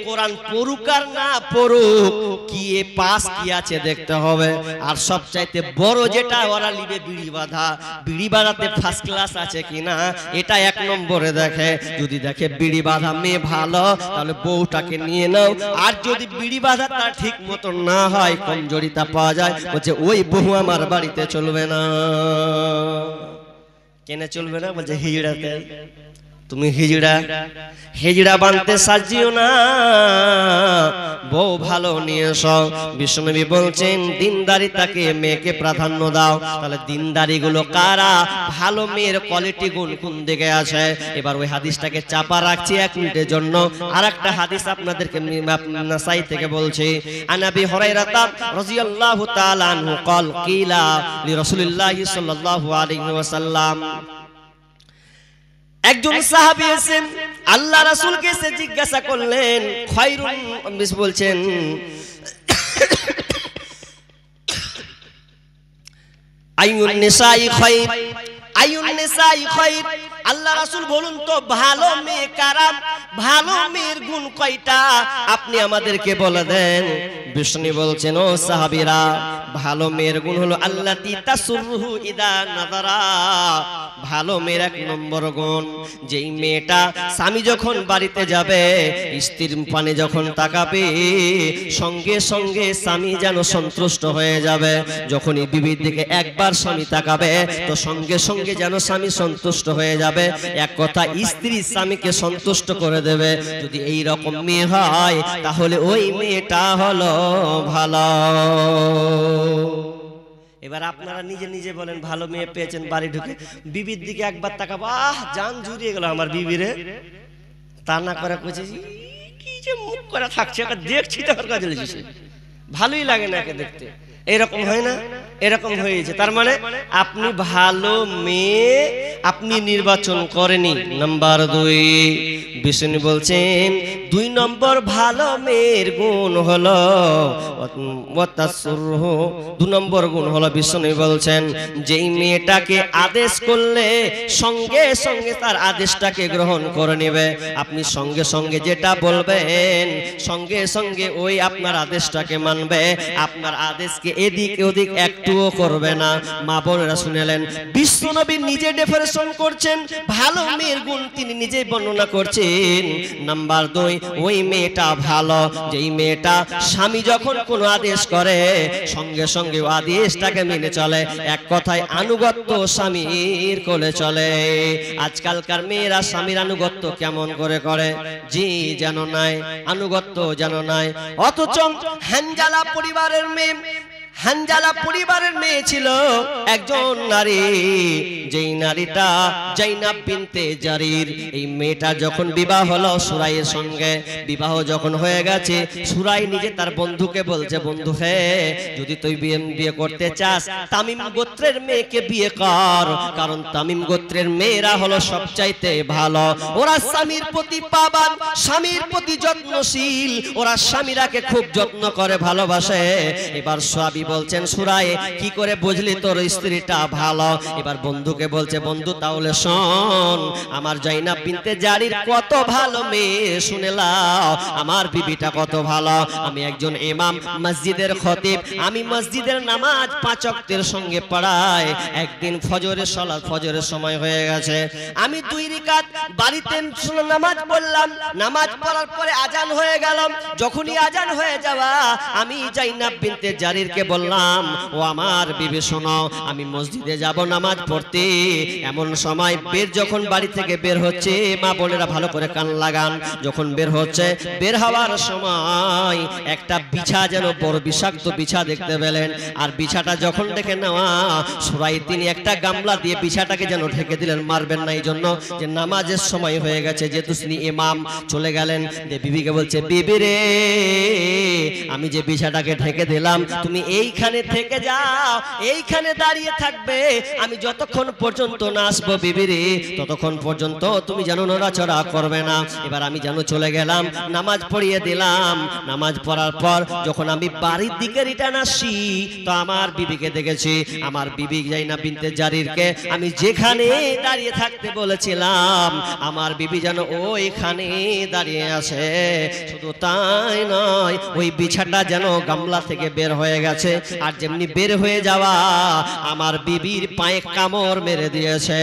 কোরআন পড়ুক আর না পড়ুক, কি এ পাস কি আছে দেখতে হবে। আর সবচাইতে বড় যেটা ওরা লিবে বিড়ি বাঁধা, বিড়ি বাঁধাতে ফার্স্ট ক্লাস আছে কিনা এটা এক নম্বরে দেখে। যদি দেখে বিড়ি বাঁধা মেয়ে ভালো, তাহলে বউটাকে নিয়ে নাও। আর যদি বিড়ি বাঁধা তার ঠিক মতো না হয়, কমজোরিতা পাওয়া যায়, বলছে ওই বউ আমার বাড়িতে চলবে না। কেন চলবে না? বলছে হিজড়াতে। তুমি হিজড়া, হিজড়া বানতে সাজিও না, বউ ভালো নিয়ে এসো। বিশ্বনবী বলছেন দিনদারিতাকে মেয়েকে প্রাধান্য দাও। তাহলে দিনদারি গুলো কারা? ভালো মেয়ের কোয়ালিটি গুণ কোন দিকে আছে? এবার ওই হাদিসটাকে চাপা রাখছি এক মিনিটের জন্য। আরেকটা হাদিস আপনাদেরকে নাসাই থেকে বলছি। আনাবি হুরায়রা রাদিয়াল্লাহু তাআলা আনহু قال قيل لرسول সাল্লাল্লাহু আলাইহি ওয়াসাল্লাম, একজন সাহাবী এসেন আল্লাহ রাসূলকে এসে জিজ্ঞাসা করলেন, খায়রুন, বলছেন আইয়ুন নিসাই খায়র, আইয়ুন নিসাই খায়র, আল্লাহ রাসূল বলুন তো ভালো মেয়ে কারা, ভালো মেয়ের গুণ কয়টা আপনি আমাদেরকে বলে দেন। বিষ্ণু বলছেন ও সাহাবীরা, ভালো মেয়ের গুণ হলো আল্লাতি তাসুরহু ইদা নাযারা। ভালো মেয়ের এক নম্বর গুণ, যেই মেয়েটা স্বামী যখন বাড়িতে যাবে স্ত্রীর পানে যখন তাকাবে সঙ্গে সঙ্গে স্বামী যেন সন্তুষ্ট হয়ে যাবে। যখনই বিবির দিকে একবার স্বামী তাকাবে তো সঙ্গে সঙ্গে যেন স্বামী সন্তুষ্ট হয়ে যাবে। এক কথা স্ত্রী স্বামীকে সন্তুষ্ট করে দেবে। যদি এই রকম মেয়ে হয় তাহলে ওই মেয়েটা হলো ভালো। এবার আপনারা নিজে নিজে বলেন, ভালো মেয়ে পেয়েছেন, বাড়ি ঢুকে বিবির দিকে একবার তাকাবো, আহ জান জুড়িয়ে গেল আমার বিবিরে, তা না করে কইছে কি যে মুখ করা থাকছে, দেখছি তো কাজ লেগেছে, ভালোই লাগে না একে দেখতে। এরকম হয় না? এরকম হয়েছে। তার মানে আপনি ভালো মেয়ে আপনি নির্বাচন করেনি। নাম্বার 2, বিষ্ণু বলছেন 2 নম্বর ভালো মেয়ের গুণ হলো ওয়াতাসুরহু। 2 নম্বর গুণ হলো বিষ্ণু বলছেন যেই মেয়েটাকে আদেশ করলে সঙ্গে সঙ্গে তার আদেশটাকে গ্রহণ করে নেবে। আপনি সঙ্গে সঙ্গে যেটা বলবেন সঙ্গে সঙ্গে ওই আপনার আদেশটাকে মানবে, আপনার আদেশকে এদিক ওদিক একটুও করবে না। মা বোনেরা শুনেলেন, বিশ্বনবী নিজে ডেফিনেশন করছেন ভালো মেয়ের গুণ, তিনি নিজেই বর্ণনা করছেন। নাম্বার 2, ওই মেয়েটা ভালো যেই মেয়েটা স্বামী যখন কোনো আদেশ করে সঙ্গে সঙ্গে আদেশটাকে মেনে চলে। এক কথায় আনুগত্য স্বামীর কোলে চলে। আজকালকার মেয়েরা স্বামীর আনুগত্য কেমন করে করে, জি যেন নাই, আনুগত্য যেন নাই। অথচ হানজালা পরিবারের মেয়ে, হানজালা পরিবারের মেয়ে ছিল একজন নারী, যেই নারীটা জাইনাব বিনতে জারির। এই মেয়েটা যখন বিবাহ হলো সুরাইয়ের সঙ্গে, বিবাহ যখন হয়ে গেছে সুরাই নিজে তার বন্ধুকে বলছে, বন্ধু হে যদি তুই বিয়ে করতে চাস তামিম গোত্রের মেয়েকে বিয়ে কর, কারণ তামিম গোত্রের মেয়েরা হলো সবচাইতে ভালো। ওরা স্বামীর প্রতি পাবান, স্বামীর প্রতি যত্নশীল, ওরা স্বামীরাকে খুব যত্ন করে ভালোবাসে। এবার সাহাবী বলছেন, সুরাই কি করে বুঝলি তোর স্ত্রীটা ভালো? এবার বন্ধুকে বলছে, বন্ধু তাহলে শোন, আমার জাইনাব বিনতে জারির কত ভালো মেয়ে, শুনে লাও আমার বিবিটা কত ভালো। আমি একজন ইমাম, মসজিদের খতিব, আমি মসজিদের নামাজ 5 ওয়াক্তের সঙ্গে পড়াই। একদিন ফজরের সালাত, ফজরের সময় হয়ে গেছে, আমি 2 রাকাত বাড়িতে নামাজ পড়লাম। নামাজ পড়ার পরে আজান হয়ে গেল। যখনই আজান হয়ে যাওয়া আমি জাইনাব বিনতে জারিরকে বললাম, ও আমার বিবি শোনো, আমি মসজিদে যাব নামাজ পড়তে। এমন সময় যখন বাড়ি থেকে বের হচ্ছে, মা বোনেরা ভালো করে কান লাগান, যখন বের হচ্ছে, বের হওয়ার সময় একটা বিছা, যেন বড় বিষাক্ত বিছা দেখতে পেলেন। আর বিছাটা যখন দেখে নেওয়া সুরাই তিনি একটা গামলা দিয়ে বিছাটাকে যেন ঢেকে দিলেন, মারবেন না এই জন্য যে নামাজের সময় হয়ে গেছে, যেহেতু তিনি ইমাম। চলে গেলেন, বিবিকে বলছে, বিবি রে আমি যে বিছাটাকে ঢেকে দিলাম তুমি এইখানে থেকে যাও, এইখানে দাঁড়িয়ে থাকবে, আমি যতক্ষণ পর্যন্ত না আসবো বিবি রে ততক্ষণ পর্যন্ত তুমি যেন নড়াচড়া করবে না। এবার আমি যেন চলে গেলাম, নামাজ পড়িয়ে দিলাম। নামাজ পড়ার পর যখন আমি বাড়ির দিকে রিটার্ন আসি তো আমার বিবিকে দেখেছি, আমার বিবি জাইনাব বিনতে জারিরকে আমি যেখানে দাঁড়িয়ে থাকতে বলেছিলাম আমার বিবি যেন ওইখানে দাঁড়িয়ে আছে। শুধু তাই নয়, ওই বিছাটা যেন গামলা থেকে বের হয়ে গেছে, আর যেমনি বের হয়ে যাওয়া আমার বিবির পায়ে কামড় মেরে দিয়েছে।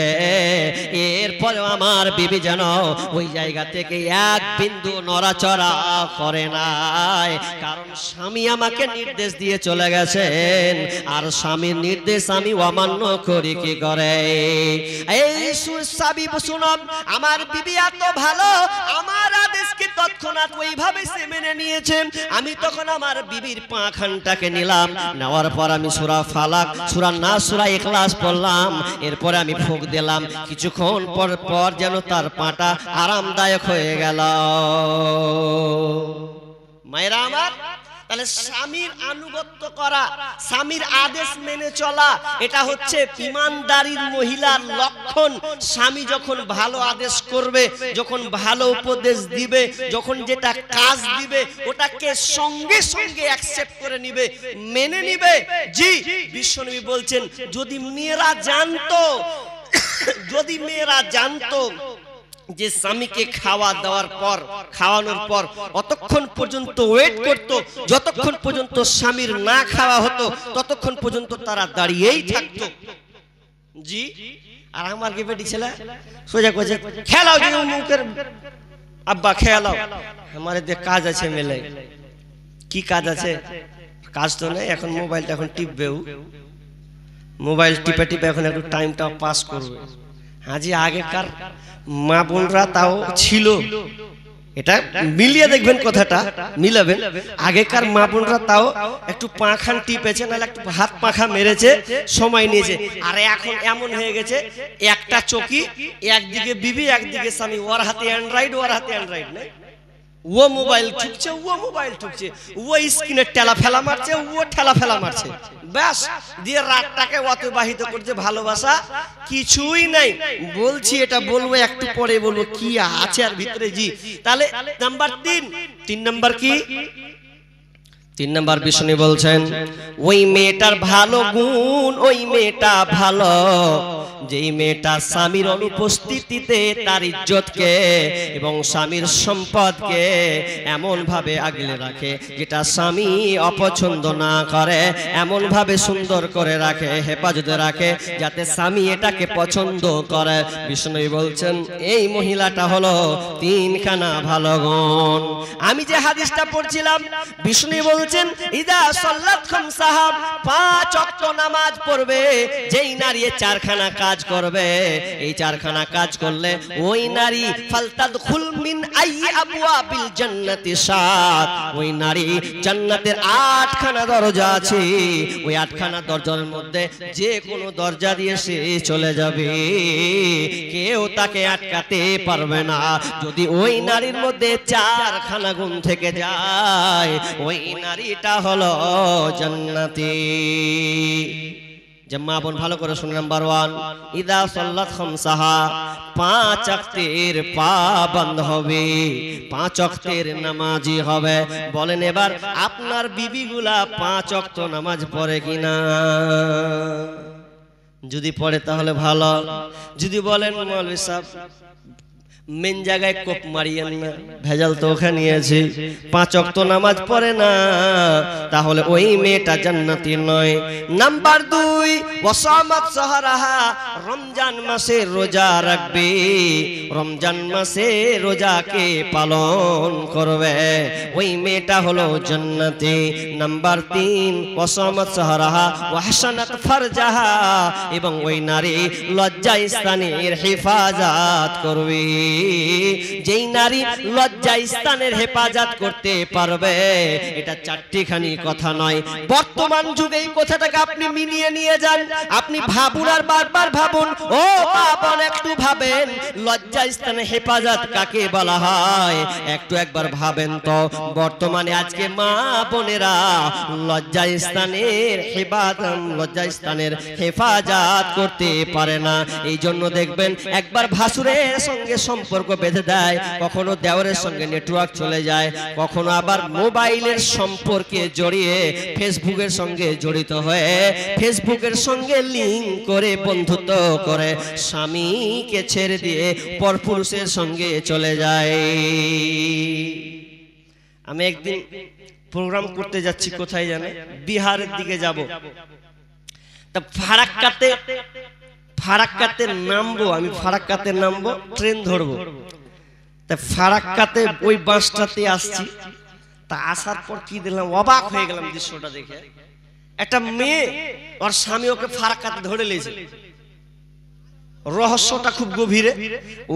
এরপরে আমার বিবি যেন ওই জায়গা থেকে এক বিন্দু নড়াচড়া করে নাই, কারণ স্বামী আমাকে নির্দেশ দিয়ে চলে গেছেন, আর স্বামীর নির্দেশ আমি অমান্য করি কি করে? এই সাবি শুনুন, আমার বিবি এত ভালো, আমার আদেশকে তৎক্ষণাৎ ওইভাবে সে মেনে নিয়েছে। আমি তখন আমার বিবির পাখানটাকে নিলাম, নেওয়ার পর আমি সূরা ফালাক, সূরা নাস, সূরা ইখলাস পড়লাম। এরপরে আমি ফুঁক দিলাম, কিছুক্ষণ পর পর যেন তার পাটা আরামদায়ক হয়ে গেল। মায়েরা আমার, তাহলে স্বামীর আনুগত্য করা, স্বামীর আদেশ মেনে চলা, এটা হচ্ছে ঈমানদারির মহিলার লক্ষণ। স্বামী যখন ভালো আদেশ করবে, যখন ভালো উপদেশ দিবে, যখন যেটা কাজ দিবে ওটাকে সঙ্গে সঙ্গে অ্যাকসেপ্ট করে নিবে, মেনে নিবে। জি বিশ্বনবী বলছেন, যদি মেয়েরা জানতো যদি মেয়েরা জানতো যে স্বামীকে খাওয়ানোর পর অতক্ষণ পর্যন্ত ওয়েট করত, যতক্ষণ পর্যন্ত স্বামীর না খাওয়া হতো ততক্ষণ পর্যন্ত তারা দাঁড়িয়েই থাকতো। জি, আর আমার কি বেটি ছেলে সোজা কইছে খেলাও যে মুখের আব্বা খেলাও, আমার যে কাজ আছে মেলে। কি কাজ আছে? কাজ তো নেই, এখন মোবাইলটা এখন টিপবেও, মোবাইল টিপে টিপে এখন একটু টাইমটা পাস করবে। হাজি আগেকার মা বোনরা তাও ছিল, এটা মিলিয়ে দেখবেন, কথাটা মিলাবেন। আগেকার মা বোনরা তাও একটু পাখান টিপেছে, নাহলে একটু হাত পাখা মেরেছে, সময় নিয়েছে। আর এখন এমন হয়ে গেছে একটা চকি, একদিকে বিবি একদিকে স্বামী, ওর হাতে অ্যান্ড্রয়েড ওর হাতে অ্যান্ড্রয়েড নেই, ও মোবাইল ঠুকছে ও মোবাইল ঠুকছে, ও স্ক্রিনে ঠেলা ফেলা মারছে ও ঠেলা ফেলা মারছে, ব্যাস দিয়ে রাতটাকে অতিবাহিত করছে। ভালোবাসা কিছুই নাই। বলছি এটা বলবো একটু পরে বলবো কি আছে আর ভিতরে। জি, তাহলে নাম্বার 3 নাম্বার কি? 3 নাম্বার বিষ্ণু বলছেন ওই মেয়েটার ভালো গুণ, ওই মেয়েটা ভালো যেই মেয়েটা স্বামীর অনুপস্থিতিতে তার ইজ্জতকে এবং স্বামীর সম্পদকে এমন ভাবে আগলে রাখে যেটা স্বামী অপছন্দ না করে, এমন ভাবে সুন্দর করে রাখে, হেফাজতে রাখে, যাতে স্বামী এটাকে পছন্দ করে। বিষ্ণু বলছেন এই মহিলাটা হলো 3খানা ভালো গুণ। আমি যে হাদিসটা পড়ছিলাম, বিষ্ণু বলছেন ইদা সাল্লাত খামসাহা, 5 ওয়াক্ত নামাজ পড়বে যেই নারী 4খানা কাজ করবে, এই 4খানা কাজ করলে ওই নারী ফালতাদখুল মিন আই আবওয়াবিল জান্নাতি 7, ওই নারী জান্নাতের 8খানা দরজা আছে, ওই 8খানা দরজার মধ্যে যে কোনো দরজা দিয়ে সে চলে যাবে, কেউ তাকে আটকাতে পারবে না। যদি ওই নারীর মধ্যে 4খানা গুণ থেকে যায়, ওই নারীটা হলো জান্নাতি। যে মা বোন ভালো করে শুনে, নাম্বার 1 ইদা সাল্লাত খামসাহা, 5 ওয়াক্তের পাবন্দ হবে, 5 ওয়াক্তের নামাজি হবে। বলেন এবার আপনার বিবিগুলা 5 ওয়াক্ত নামাজ পড়ে কিনা? যদি পড়ে তাহলে ভালো। যদি বলেন মৌলভী সাহেব মেন জায়গায় কোপ মারিয়েন না, ভেজাল তো ওখানে আছে, 5 ওয়াক্ত নামাজ পড়ে না, তাহলে ওই মেয়েটা জান্নাতি নয়। নাম্বার 2 ওয়াসামাত সাহারাহা, রমজান মাসে রোজা রাখবে, রমজান মাসে রোজাকে পালন করবে, ওই মেয়েটা হলো জান্নাতি। নাম্বার 3 ওয়াসামাত সাহারাহা ওয়া হাসানাত ফারজাহা, এবং ওই নারী লজ্জা স্থানের হেফাজত করবে। যেই নারী লজ্জা স্থানের হেফাজত করতে পারবে, এটা 4টিখানি কথা নয়। বর্তমান যুগে এই কথাটাকে আপনি মিলিয়ে নিয়ে যান, আপনি ভাবুন আর বারবার ভাবুন। ও মা বোন একটু ভাবেন, লজ্জা স্থানের হেফাজত কাকে বলা হয়? একটু একবার ভাবেন তো। বর্তমানে আজকে মা বোনেরা লজ্জা স্থানের হেফাজত করতে পারে না। এই জন্য দেখবেন একবার ভাসুরের সঙ্গে সম্পর্ক বেঁধে দেয়, কখনো দেওরের সঙ্গে নেটওয়ার্ক চলে যায়, কখনো আবার মোবাইলের সম্পর্কে জড়িয়ে ফেসবুকের সঙ্গে জড়িত হয়ে ফেসবুকের সঙ্গে লিংক করে বন্ধুত্ব করে স্বামীকে ছেড়ে দিয়ে পরপুরুষের সঙ্গে চলে যায়। আমি একদিন প্রোগ্রাম করতে যাচ্ছি, কোথায় জানে? বিহারের দিকে যাব। তা ফারাক্কাতে নামবো, আমি ফারাক্কাতে নামবো, ট্রেন ধরবো। তা ফারাক্কাতে ওই বাসটাতে আসছি, তা আসার পর কি দেখলাম, অবাক হয়ে গেলাম দৃশ্যটা দেখে। একটা মেয়ে ওর স্বামী ওকে ফারাক্কাতে ধরে লেছে। রহস্যটা খুব গভীরে।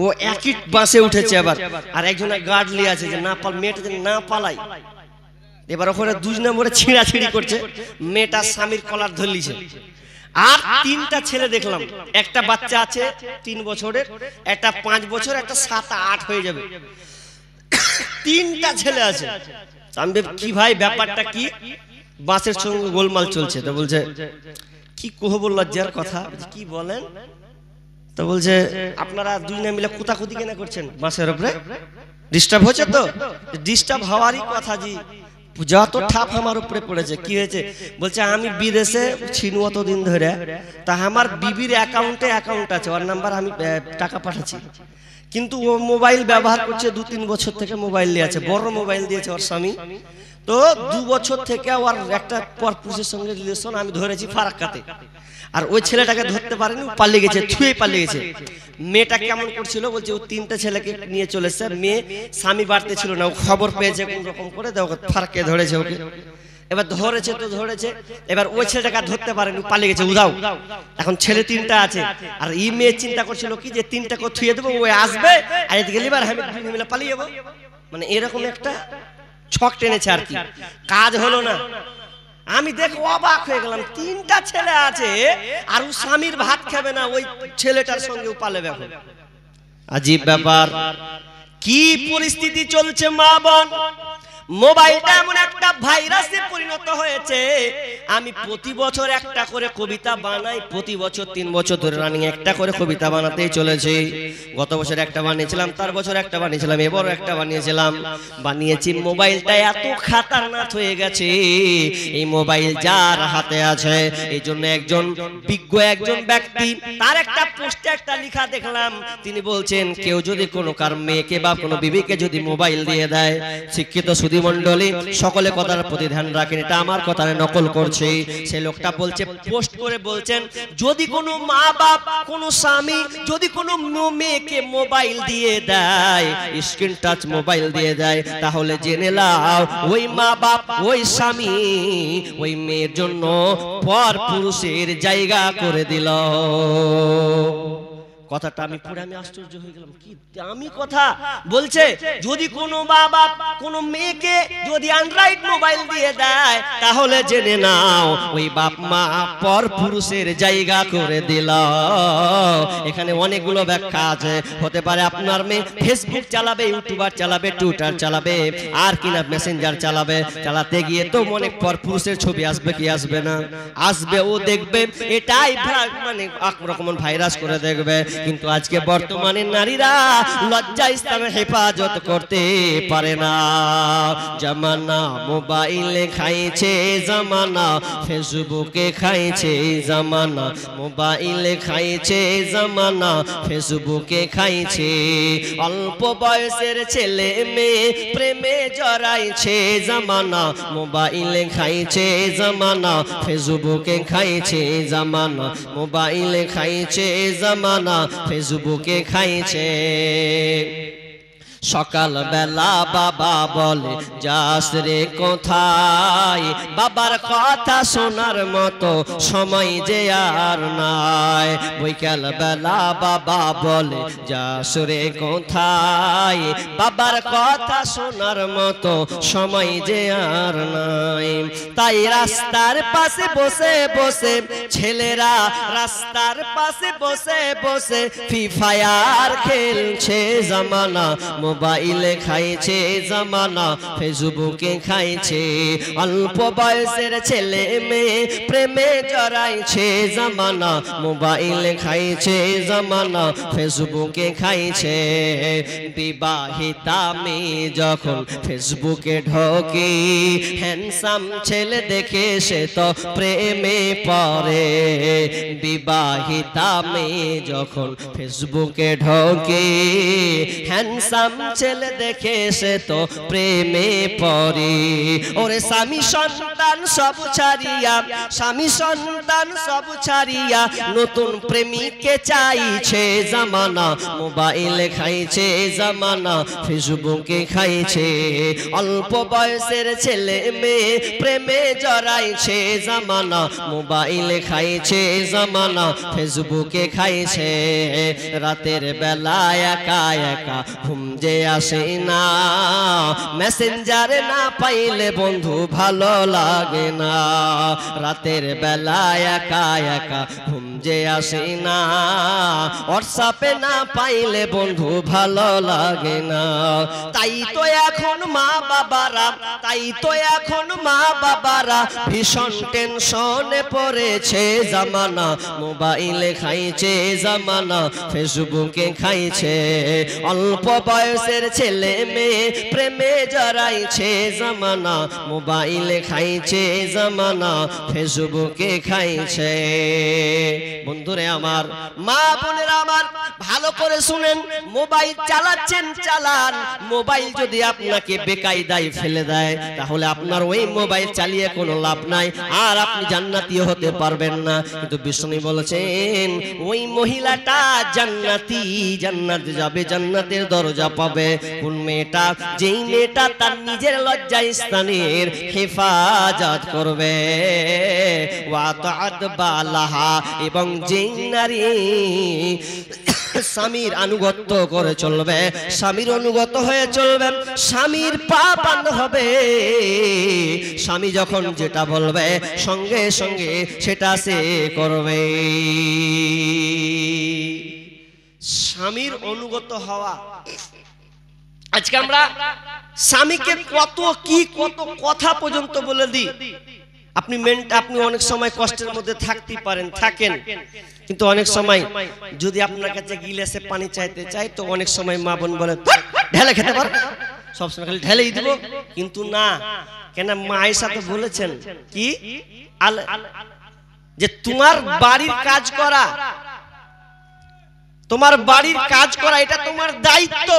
ও একই বাসে উঠেছে আবার, আর একজনের গার্ড নিয়ে আছে যে না মেয়েটা যেন না পালাই। এবার ওখানে 2 নম্বরে ছিঁড়াছিঁড়ি করছে, মেয়েটা স্বামীর কলার ধরলিছে। আর 3টা ছেলে দেখলাম, একটা বাচ্চা আছে 3 বছরের, একটা 5 বছর, একটা 7-8 হয়ে যাবে, 3টা ছেলে আছে। আমি কি ভাই ব্যাপারটা কি? বাসের সঙ্গে গোলমাল চলছে। তো বলছে কি কহবো, লজ্জার কথা। কি বলেন? তো বলছে আপনারা 2 না মিলে কুতাকুতি কেন করছেন বাসের উপরে? ডিস্টার্ব হচ্ছে তো? ডিস্টার্ব হওয়ারই কথা জি, যত ঠাপ আমার উপরে পড়েছে। কি হয়েছে বলছে আমি বিদেশে ছিনু অতদিন ধরে, তা আমার বিবির অ্যাকাউন্ট আছে, ওর নাম্বার আমি টাকা পাঠাচ্ছি, কিন্তু ও মোবাইল ব্যবহার করছে 2-3 বছর থেকে মোবাইল নিয়ে আছে, বড় মোবাইল দিয়েছে ওর স্বামী। তো 2 বছর থেকে ওর একটা পরপুরুষের সঙ্গে রিলেশন আমি ধরেছি ফারাক্কাতে, আর ওই ছেলেটাকে ধরতে পারেনি, পালিয়ে গেছে, ছুঁয়ে পালিয়ে গেছে। মেয়েটা কেমন করছিল বলছে ও 3টে ছেলেকে নিয়ে চলেছে, মেয়ে স্বামী বাড়তে ছিল না, ও খবর পেয়েছে কোন রকম করে, ফারাক্কে ধরেছে ওকে। এবার ধরেছে তো ধরেছে, এবার ওই ছেলেটাকে ধরতে পারেনি, পালিয়ে গেছে উদাও। এখন ছেলে 3টা আছে, আর এই মেয়ে চিন্তা করছিল কি যে 3টাকে থুয়ে দেবো, ও আসবে আর এদিকে লিবার আমি মিলে পালিয়ে যাবো, মানে এরকম একটা ছক টেনেছে আর কি। কাজ হলো না। আমি দেখে অবাক হয়ে গেলাম, 3টা ছেলে আছে আর ও স্বামীর ভাত খাবে না, ওই ছেলেটার সঙ্গে পালে এখন। আজীব ব্যাপার, কি পরিস্থিতি চলছে মা বোন। মোবাইলটা এমন একটা ভাইরাসে পরিণত হয়েছে। আমি প্রতি বছর একটা করে কবিতা বানাই, প্রতি বছর 3 বছর ধরে রানিং একটা করে কবিতা বানাতেই চলেছি। গত বছর একটা বানিয়েছিলাম, তার বছর একটা বানিয়েছিলাম, এবারও একটা বানিয়েছি। মোবাইলটা এত খাতারনাক হয়ে গেছে, এই মোবাইল যার হাতে আছে, এই জন্য একজন বিজ্ঞ একজন ব্যক্তি তার একটা পোস্টে একটা লেখা দেখলাম, তিনি বলছেন কেউ যদি কোনো কার মেয়েকে বা কোনো বিবিকে যদি মোবাইল দিয়ে দেয়, শিক্ষিত সুধী মণ্ডলী সকলে কথার প্রতি ধ্যান রাখেন, এটা আমার কথা নকল করছে। সেই লোকটা বলছে, পোস্ট করে বলছেন, যদি কোনো মা বাপ কোনো স্বামী যদি কোনো মেয়েকে মোবাইল দিয়ে দেয়, স্ক্রিন টাচ মোবাইল দিয়ে দেয়, তাহলে জেনে নাও ওই মা বাপ ওই স্বামী ওই মেয়ের জন্য পর পুরুষের জায়গা করে দিল। কথাটা আমি পড়ে আমি আশ্চর্য হয়ে গেলাম, কি দামি কথা বলছে। যদি কোনো বাবা কোনো মেয়েকে যদি অ্যান্ড্রয়েড মোবাইল দিয়ে দেয়, তাহলে জেনে নাও ওই বাপ মা পর পুরুষের জায়গা করে দিল। এখানে অনেকগুলো ব্যাখ্যা আছে, হতে পারে আপনার মেয়ে ফেসবুক চালাবে, ইউটিউবার চালাবে, টুইটার চালাবে, আর কিনা মেসেঞ্জার চালাবে, চালাতে গিয়ে তো অনেক পর পুরুষের ছবি আসবে, কি আসবে না আসবে, ও দেখবে, এটাই মানে একরকম ভাইরাস করে দেখবে। কিন্তু আজকে বর্তমানে নারীরা লজ্জা ইসলামে হেফাজত করতে পারে না। জামানা মোবাইলে খাইছে জামানা, ফেসবুকে খাইছে জামানা, মোবাইলে খাইছে জামানা, ফেসবুকে খাইছে। অল্প বয়সের ছেলে মেয়ে প্রেমে জড়াইছে জামানা, মোবাইলে খাইছে জামানা, ফেসবুকে খাইছে জামানা, মোবাইলে খাইছে জামানা, ফেসবুকে খাইছে। সকাল বেলা বাবা বলে যাস রে কোথায়, বাবার কথা শোনার মতো সময় যে আর নাই। বিকাল বেলা বাবা বলে যাস রে কোথায়, বাবার কথা শোনার মতো সময় যে আর নাই। তাই রাস্তার পাশে বসে বসে ছেলেরা, রাস্তার পাশে বসে বসে ফ্রি ফায়ার খেলছে জামানা, মোবাইলে খাইছে জামানা, ফেসবুকে খাইছে। অল্প বয়সের ছেলে মেয়ে প্রেমে জড়াইছে জামানা, মোবাইলে খাইছে জামানা, ফেসবুকে খাইছে। বিবাহিতা মেয়ে যখন ফেসবুকে ঢোকে, হ্যান্ডসাম ছেলে দেখে সে তো প্রেমে পড়ে। বিবাহিতা মেয়ে যখন ফেসবুকে ঢোকে, হ্যান্ডসাম ছেলে দেখে সে তো প্রেমে পড়ে। ওরে স্বামী সন্তান সব ছাড়িয়া, স্বামী সন্তান সব ছাড়িয়া নতুন প্রেমিককে চাইছে জামানা, মোবাইলে খাইছে জামানা, ফেসবুকে খাইছে। অল্প বয়সের ছেলে মেয়ে প্রেমে জড়াইছে জামানা, মোবাইলে খাইছে জামানা, ফেসবুকে খাইছে। রাতের বেলা একা একা ঘুম যে আসে না, মেসেঞ্জারে না পাইলে বন্ধু ভালো লাগে না। রাতের বেলা একা একা ঘুম যে আসে না, হোয়াটসঅ্যাপে না পাইলে বন্ধু ভালো লাগে না। তাই তো এখন মা বাবারা, তাই তো এখন মা বাবারা ভীষণ টেনশনে পড়েছে জামানা, মোবাইলে খাইছে জামানা, ফেসবুকে খাইছে, অল্প বয়সের ছেলে মেয়ে প্রেমে জড়াইছে জামানা, মোবাইলে খাইছে জামানা, ফেসবুকে খাইছে। বন্ধুরে আমার, মা বোনেরা আমার, ভালো করে শুনেন, মোবাইল চালাচ্ছেন চালান, মোবাইল যদি আপনাকে বেকায়দায় ফেলে দেয় তাহলে আপনার ওই মোবাইল চালিয়ে কোনো লাভ নাই, আর আপনি জান্নাতি হতে পারবেন না। কিন্তু বিষ্ণু বলেছেন ওই মহিলাটা জান্নাতি, জান্নাতে যাবে, জান্নাতের দরজা পাবে। কোন মেয়েটা? যেই মেয়েটা তার নিজের লজ্জা স্থানের হেফাজত করবে, ওয়া তাআত বালাহা, এবং যেই নারী স্বামীর আনুগত্য করে চলবে, স্বামীর অনুগত হয়ে চলবে, স্বামীর পা বাঁধ হবে, স্বামী যখন যেটা বলবে সঙ্গে সঙ্গে সেটা সে করবে। স্বামীর অনুগত হওয়া। আজকে আমরা স্বামীকে কত কি কত কথা পর্যন্ত বলে দিই। আপনি অনেক সময় কষ্টের মধ্যে থাকতে পারেন, থাকেন, কিন্তু অনেক সময় যদি আপনার কাছে গিলাসে পানি চাইতে চাই তো অনেক সময় মা বোন বলে ঢেলে খেতে পারো, সবসময় খালি ঢেলেই দিব। কিন্তু না, কেন মা আয়েশা তো বলেছেন কি, যে তোমার বাড়ির কাজ করা, তোমার বাড়ির কাজ করা এটা তোমার দায়িত্ব,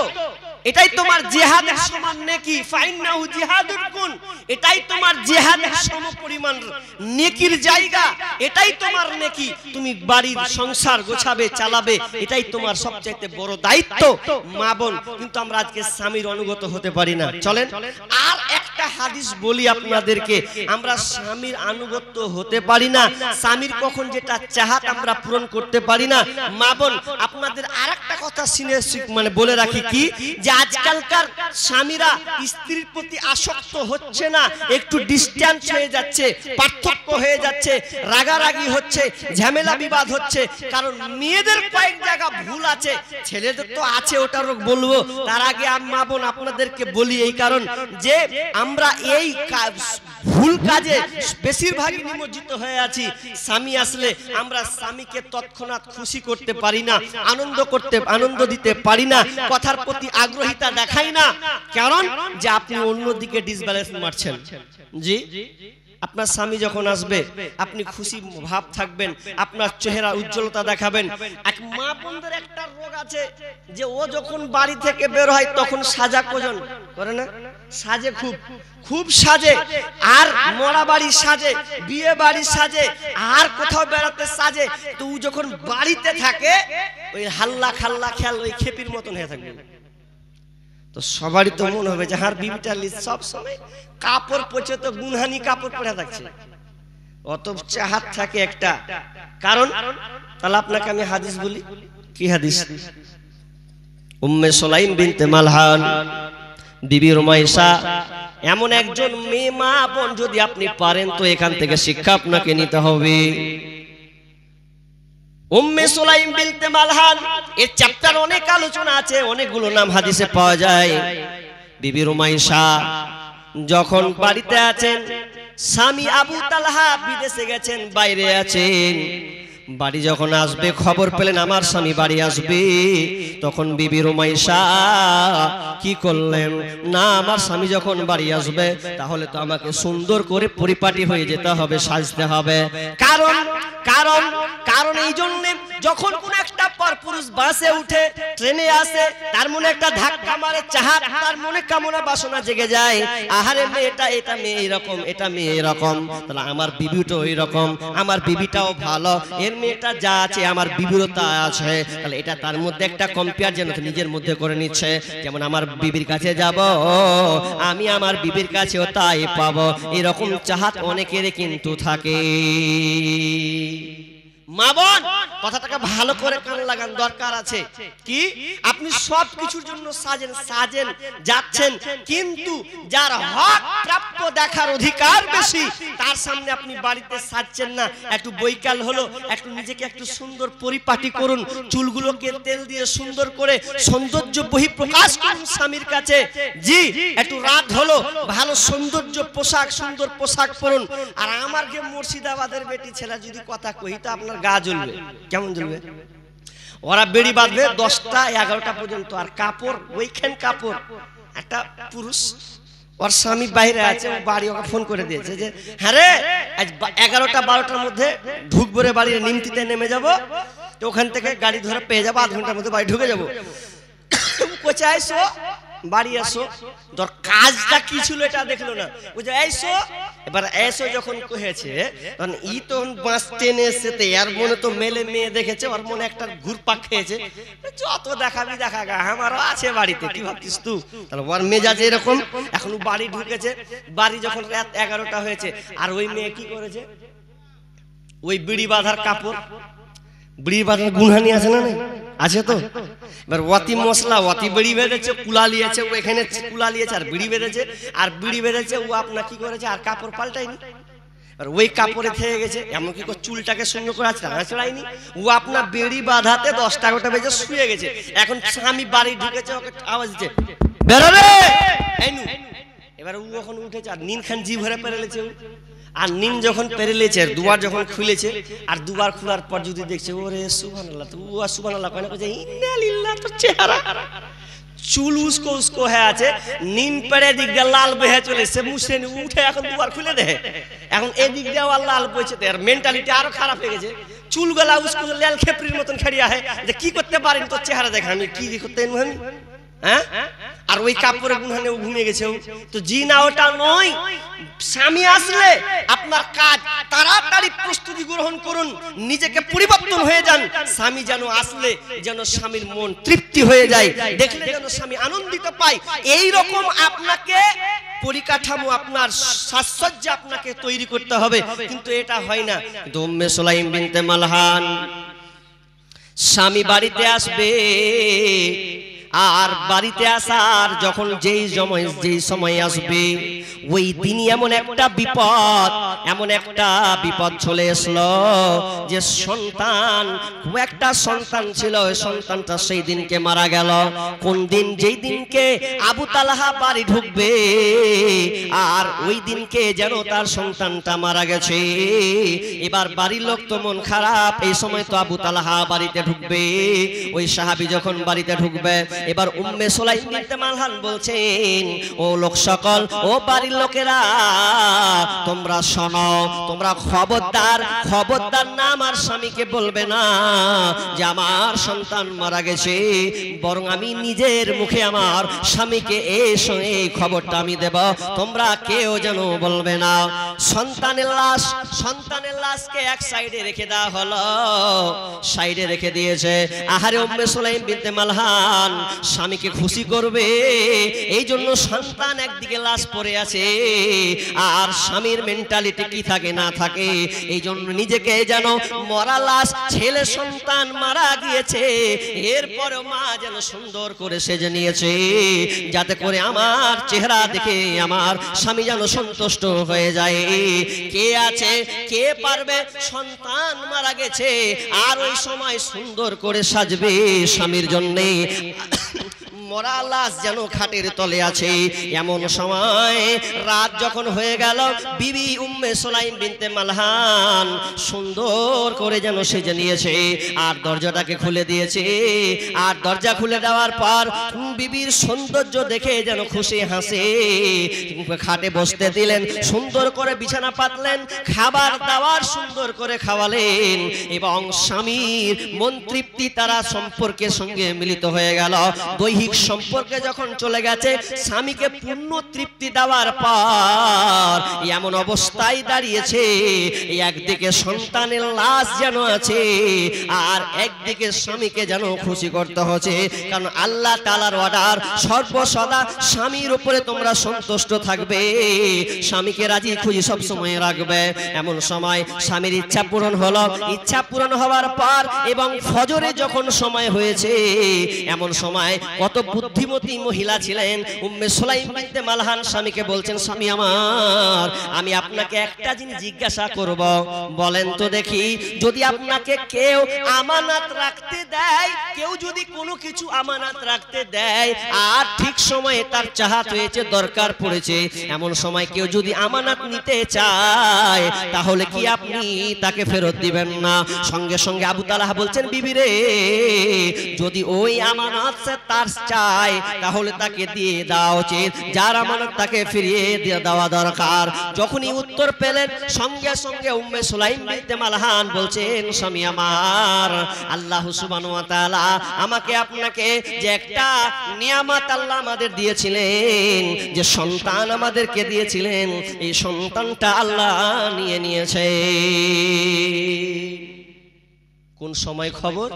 এটাই তোমার জিহাদের সমান নেকি, ফাইন্নাহু জিহাদুল কুন, এটাই তোমার জিহাদের সমপরিমাণ নেকির জায়গা, এটাই তোমার নেকি। তুমি বাড়ির সংসার গোছাবে, চালাবে, এটাই তোমার সবচেয়ে বড় দায়িত্ব মা বোন। কিন্তু আমরা আজকে স্বামীর অনুগত হতে পারি না। চলেন আর একটা হাদিস বলি আপনাদেরকে, আমরা স্বামীর আনুগত্য হতে পারি না, স্বামীর কখন যেটা চাহাত আমরা পূরণ করতে পারি না। মা বোন, আপনাদের আরেকটা কথা শুনে মানে বলে রাখি কি, যে আজকালকার স্বামীরা স্ত্রীর প্রতি আসক্ত হচ্ছে না, একটু ডিস্টেন্স হয়ে যাচ্ছে, পার্থক্য হয়ে যাচ্ছে, রাগারাগি হচ্ছে, ঝামেলা বিবাদ হচ্ছে। কারণ মেয়েদের কয়েক জায়গা ভুল আছে, ছেলেদের তো আছে, ওটারও বলবো। তার আগে মা বোন আপনাদেরকে বলি এই কারণ যে আমরা এই ভুল কাজে বেশিরভাগই নিমজ্জিত হয়ে আছি। স্বামী আসলে আমরা স্বামীকে তৎক্ষণাৎ খুশি করতে পারি না, আনন্দ দিতে পারি না, কথার প্রতি আগ্রহিতা দেখাই না। কারণ যে আপনি অন্যদিকে ডিসব্যালেন্স মারছেন। জি, আপনার স্বামী যখন আসবে আপনি খুশি ভাব থাকবেন, আপনার চেহারা উজ্জ্বলতা দেখাবেন। এক মা বোনদের একটা রোগ আছে যে ও যখন বাড়ি থেকে বের হয় তখন সাজা কোজন করে না, সাজে, খুব সাজে, আর মরা বাড়ি সাজে, বিয়ে বাড়ি সাজে, আর কোথাও বেড়াতে সাজে। তো ও যখন বাড়িতে থাকে ওই হাল্লা খাল্লা খেয়াল ওই খেপির মতন হয়ে থাকবে। তো সবারই তো মনে হবে যে হার বিবিটা সব সময় কাপড় পচে তো গুনহানি কাপড় পরে থাকছে, অত চাহাত থাকে একটা কারণ। তাহলে আপনাকে আমি হাদিস বলি, কি হাদিস? উম্মে সুলাইম বিনতে মালহান, বিবি রুমাইসা, এমন একজন মেয়ে মা বোন যদি আপনি পারেন তো এখান থেকে শিক্ষা আপনাকে নিতে হবে। উম্মে সুলাইম বিনতে মালহান, এর চ্যাপ্টার অনেক আলোচনা আছে, অনেকগুলো নাম হাদিসে পাওয়া যায়। বিবি রুমাইসা যখন বাড়িতে আছেন, স্বামী আবু তালহা বিদেশে গেছেন, বাইরে আছেন, বাড়ি যখন আসবে খবর পেলেন আমার স্বামী বাড়ি আসবে, তখন বিবি রুমাইসা কি করলেন, না আমার স্বামী যখন বাড়ি আসবে তাহলে তো আমাকে সুন্দর করে পরিপাটি হয়ে যেতে হবে, সাজতে হবে। কারণ কারণ কারণ এই জন্য যখন কোন একটা পরপুরুষ বাসে উঠে, ট্রেনে আসে, তার মনে একটা ধাক্কা মারে চাহাত, তার মনে কামনা বাসনা জেগে যায়, আহারে মেয়েটা, এটা মেয়ে এরকম, এটা মেয়ে এরকম, তাহলে আমার বিবিটাও ওই রকম, আমার বিবিটাও ভালো, এর মেয়েটা যা আছে আমার বিবিরও তা আছে, তাহলে এটা তার মধ্যে একটা কম্পেয়ার যেন নিজের মধ্যে করে নিচ্ছে। যেমন আমার বিবির কাছে যাব, আমি আমার বিবির কাছেও তাই পাবো, এরকম চাহাত অনেকের কিন্তু থাকে। মা বোন কথাটাকে ভালো করে কান লাগান, দরকার আছে কি আপনি সব কিছুর জন্য সাজেন যাচ্ছেন, কিন্তু যার হক প্রাপ্য দেখার অধিকার বেশি তার সামনে আপনি বাড়িতে সাজছেন না। একটু বৈকাল হলো, একটু নিজেকে একটু সুন্দর পরিপাটি করুন, চুলগুলোকে তেল দিয়ে সুন্দর করে সৌন্দর্য বহিঃপ্রকাশ করুন স্বামীর কাছে। জি একটু রাত হলো, ভালো সৌন্দর্য পোশাক, সুন্দর পোশাক পরুন। আর আমার যে মুর্শিদাবাদের বেটি ছেলে যদি কথা কই তো আপনার গা জ্বলবে। কেমন জ্বলবে? ওরা বেড়ি বাঁধবে 10টা 11টা পর্যন্ত, আর কাপড় ওইখান কাপড়। একটা পুরুষ ওর স্বামী বাইরে আছে, ও বাড়ি ওকে ফোন করে দিয়েছে যে হ্যাঁ রে আজ 11টা 12টার মধ্যে ঢুকবো রে বাড়ি, নিমতিতে নেমে যাব, তো ওখান থেকে গাড়ি ধরে পেয়ে যাবো, 1/2 ঘন্টার মধ্যে বাড়ি ঢুকে যাবো। কোথায় আইসো? বাড়ি আসো। তোর কাজটা কি ছিল এটা দেখলো না, বুঝে আইসো। এবার এসো যখন কহেছে তখন ই তো বাস টেনে এসেছে, এর মনে তো মেলে মেয়ে দেখেছে, ওর মনে একটা ঘুরপাক খেয়েছে, যত দেখাবি দেখা গা আমারও আছে বাড়িতে, কি ভাবছিস তুই? তাহলে ওর মেজাজ এরকম। এখন বাড়ি ঢুকেছে, বাড়ি যখন রাত 11টা হয়েছে, আর ওই মেয়ে কি করেছে, ওই বিড়ি বাঁধার কাপড়, বিড়ি বাঁধার গুনহানি আছে না? আছে তো। এবার ওয়াতি মশলা, ওয়াতি বিড়ি বেঁধেছে, কুলা লিয়েছে, ও এখানে কুলা লিয়েছে আর বিড়ি বেঁধেছে, আর বিড়ি বেঁধেছে ও আপনার কি করেছে, আর কাপড় পাল্টায়নি, আর ওই কাপড়ে থেকে গেছে। এমনকি চুলটাকে সুন্দর করে চড়ায়নি, ও আপনার বিড়ি বাঁধাতে 10টা 11টা বেজে শুয়ে গেছে। এখন স্বামী বাড়ি ঢুকেছে, ওকে আওয়াজ দিচ্ছে বেরোবে। এবার ও এখন উঠেছে, আর নিন খান জি ভরে পেরেছে, আর নিন যখন পেরেলেছে, দুবার যখন খুলেছে, আর দুবার খোলার পর যদি দেখছে ওরে সুবহানাল্লাহ, তো ও আর সুবহানাল্লাহ কয় না, কইছে ইন্না লিল্লাহ, তোর চেহারা চুল উস্কো উস্কো হয়ে আছে, নিন পেড়ে দিক দিয়ে লাল বহে চলে এসছে, মুছে উঠে এখন দুবার খুলে দেয়, এখন এদিক দিয়েও আর লাল বইছে, এর মেন্টালিটি আরো খারাপ হয়ে গেছে। চুল গলা উস্কো লাল খেপড়ির মতন খেড়িয়া হয় যে কি করতে পারেন, তোর চেহারা দেখা আমি কি করতে আমি, হ্যাঁ? আর ওই কাপড়ে গুনহানে ও ঘুমিয়ে গেছে। তো জি না, ওটা নয়। স্বামী আসলে আপনার কাজ তাড়াতাড়ি প্রস্তুতি গ্রহণ করুন, নিজেকে পরিবর্তন হয়ে যান। স্বামী যেন আসলে যেন স্বামীর মন তৃপ্তি হয়ে যায়, দেখলে যেন স্বামী আনন্দিত পায়, এই রকম আপনাকে পরিকাঠামো, আপনার সাজসজ্জা আপনাকে তৈরি করতে হবে। কিন্তু এটা হয় না। উম্মে সুলাইম বিনতে মালহান, স্বামী বাড়িতে আসবে, আর বাড়িতে আসার যখন যেই সময় আসবে, ওই দিনই এমন একটা বিপদ চলে আসলো যে একটা সন্তান ছিল, ওই সন্তানটা সেই দিনকে মারা গেল। কোন দিন? যেই দিনকে আবু তালহা বাড়ি ঢুকবে, আর ওই দিনকে যেন তার সন্তানটা মারা গেছে। এবার বাড়ির লোক তো মন খারাপ, এই সময় তো আবু তালহা বাড়িতে ঢুকবে। ওই সাহাবী যখন বাড়িতে ঢুকবে, এবার উম্মে সুলাইম বিনতে মালহান বলছেন, ও লোক সকল, ও বাড়ির লোকেরা, তোমরা শোনো, তোমরা খবরদার না আমার স্বামীকে বলবে না যে আমার সন্তান মারা গেছে, বরং আমি নিজের মুখে আমার স্বামীকে এই খবরটা আমি দেব, তোমরা কেউ যেন বলবে না। সন্তানের লাশকে এক সাইডে রেখে দেওয়া হলো, সাইডে রেখে দিয়েছে। আহারে উম্মে সুলাইম বিনতে মালহান স্বামীকে খুশি করবে, এই জন্য সন্তান একদিকে লাশ পড়ে আছে, আর স্বামীর মেন্টালিটি কি থাকে না থাকে, এই জন্য নিজেকে যেন মরা লাশ, ছেলে সন্তান মারা গিয়েছে, এরপরে মা যেন সুন্দর করে সেজে নিয়েছে, যাতে করে আমার চেহারা দেখে আমার স্বামী যেন সন্তুষ্ট হয়ে যায়। কে আছে, কে পারবে, সন্তান মারা গেছে, আর ওই সময় সুন্দর করে সাজবে স্বামীর জন্যে। মরা লাশ যেন খাটের তলে আছে। এমন সময় রাত যখন হয়ে গেল, বিবি উম্মে সুলাইম বিনতে মালহান সুন্দর করে যেন সেজে নিয়েছে, আর দরজাটাকে খুলে দিয়েছে। আর দরজা খুলে দেওয়ার পর বিবির সৌন্দর্য দেখে যেন খুশি হাসে, খাটে বসতে দিলেন, সুন্দর করে বিছানা পাতলেন, খাবার দাবার সুন্দর করে খাওয়ালেন, এবং স্বামীর মন তৃপ্তি তারা সম্পর্কের সঙ্গে মিলিত হয়ে গেল। দৈহিক সম্পর্কে যখন চলে গেছে, স্বামীকে পূর্ণ তৃপ্তি দেওয়ার পর এমন অবস্থায় দাঁড়িয়েছে, একদিকে সন্তানের লাশ যেন আছে, আর একদিকে স্বামীকে যেন খুশি করতে হচ্ছে, কারণ আল্লাহ তাআলার কদার, সর্বসদা স্বামীর উপরে তোমরা সন্তুষ্ট থাকবে, স্বামীকে রাজি খুশি সব সময় রাখবে। এমন সময় স্বামীর ইচ্ছা পূরণ হলো, ইচ্ছা পূরণ হওয়ার পর এবং ফজরে যখন সময় হয়েছে, এমন সময় কত বুদ্ধিমতী মহিলা ছিলেন উম্মে সুলাইম বিনতে মালহান স্বামীকে বলছেন, স্বামী আমার, আমি আপনাকে একটা জিনিস জিজ্ঞাসা করব, বলেন তো দেখি, যদি আপনাকে কেউ আমানত রাখতে দেয়, কেউ যদি কোনো কিছু আমানত রাখতে দেয় আর ঠিক সময়ে তার চাহাত হয়েছে, দরকার পড়েছে, এমন সময় কেউ যদি আমানত নিতে চায়, তাহলে কি আপনি তাকে ফেরত দিবেন না? সঙ্গে সঙ্গে আবু তালহা বলছেন, বিবি রে, যদি ওই আমানত সে তার চায় তাহলে তাকে দিয়ে দেওয়া উচিত, যার আমানত তাকে ফিরিয়ে দিয়ে দেওয়া দরকার। যখনই উত্তর পেলেন, সঙ্গে সঙ্গে উম্মে সুলাইম বিনতে মালহান বলছেন, স্বামী আমার, আল্লাহ সুবহানাহু ওয়া তাআলা আমাকে আপনাকে যে একটা নিয়ামত আল্লাহ আমাদের দিয়েছিলেন, যে সন্তান আমাদেরকে দিয়েছিলেন, এই সন্তানটা আল্লাহ নিয়ে নিয়েছে। কোন সময় খবর?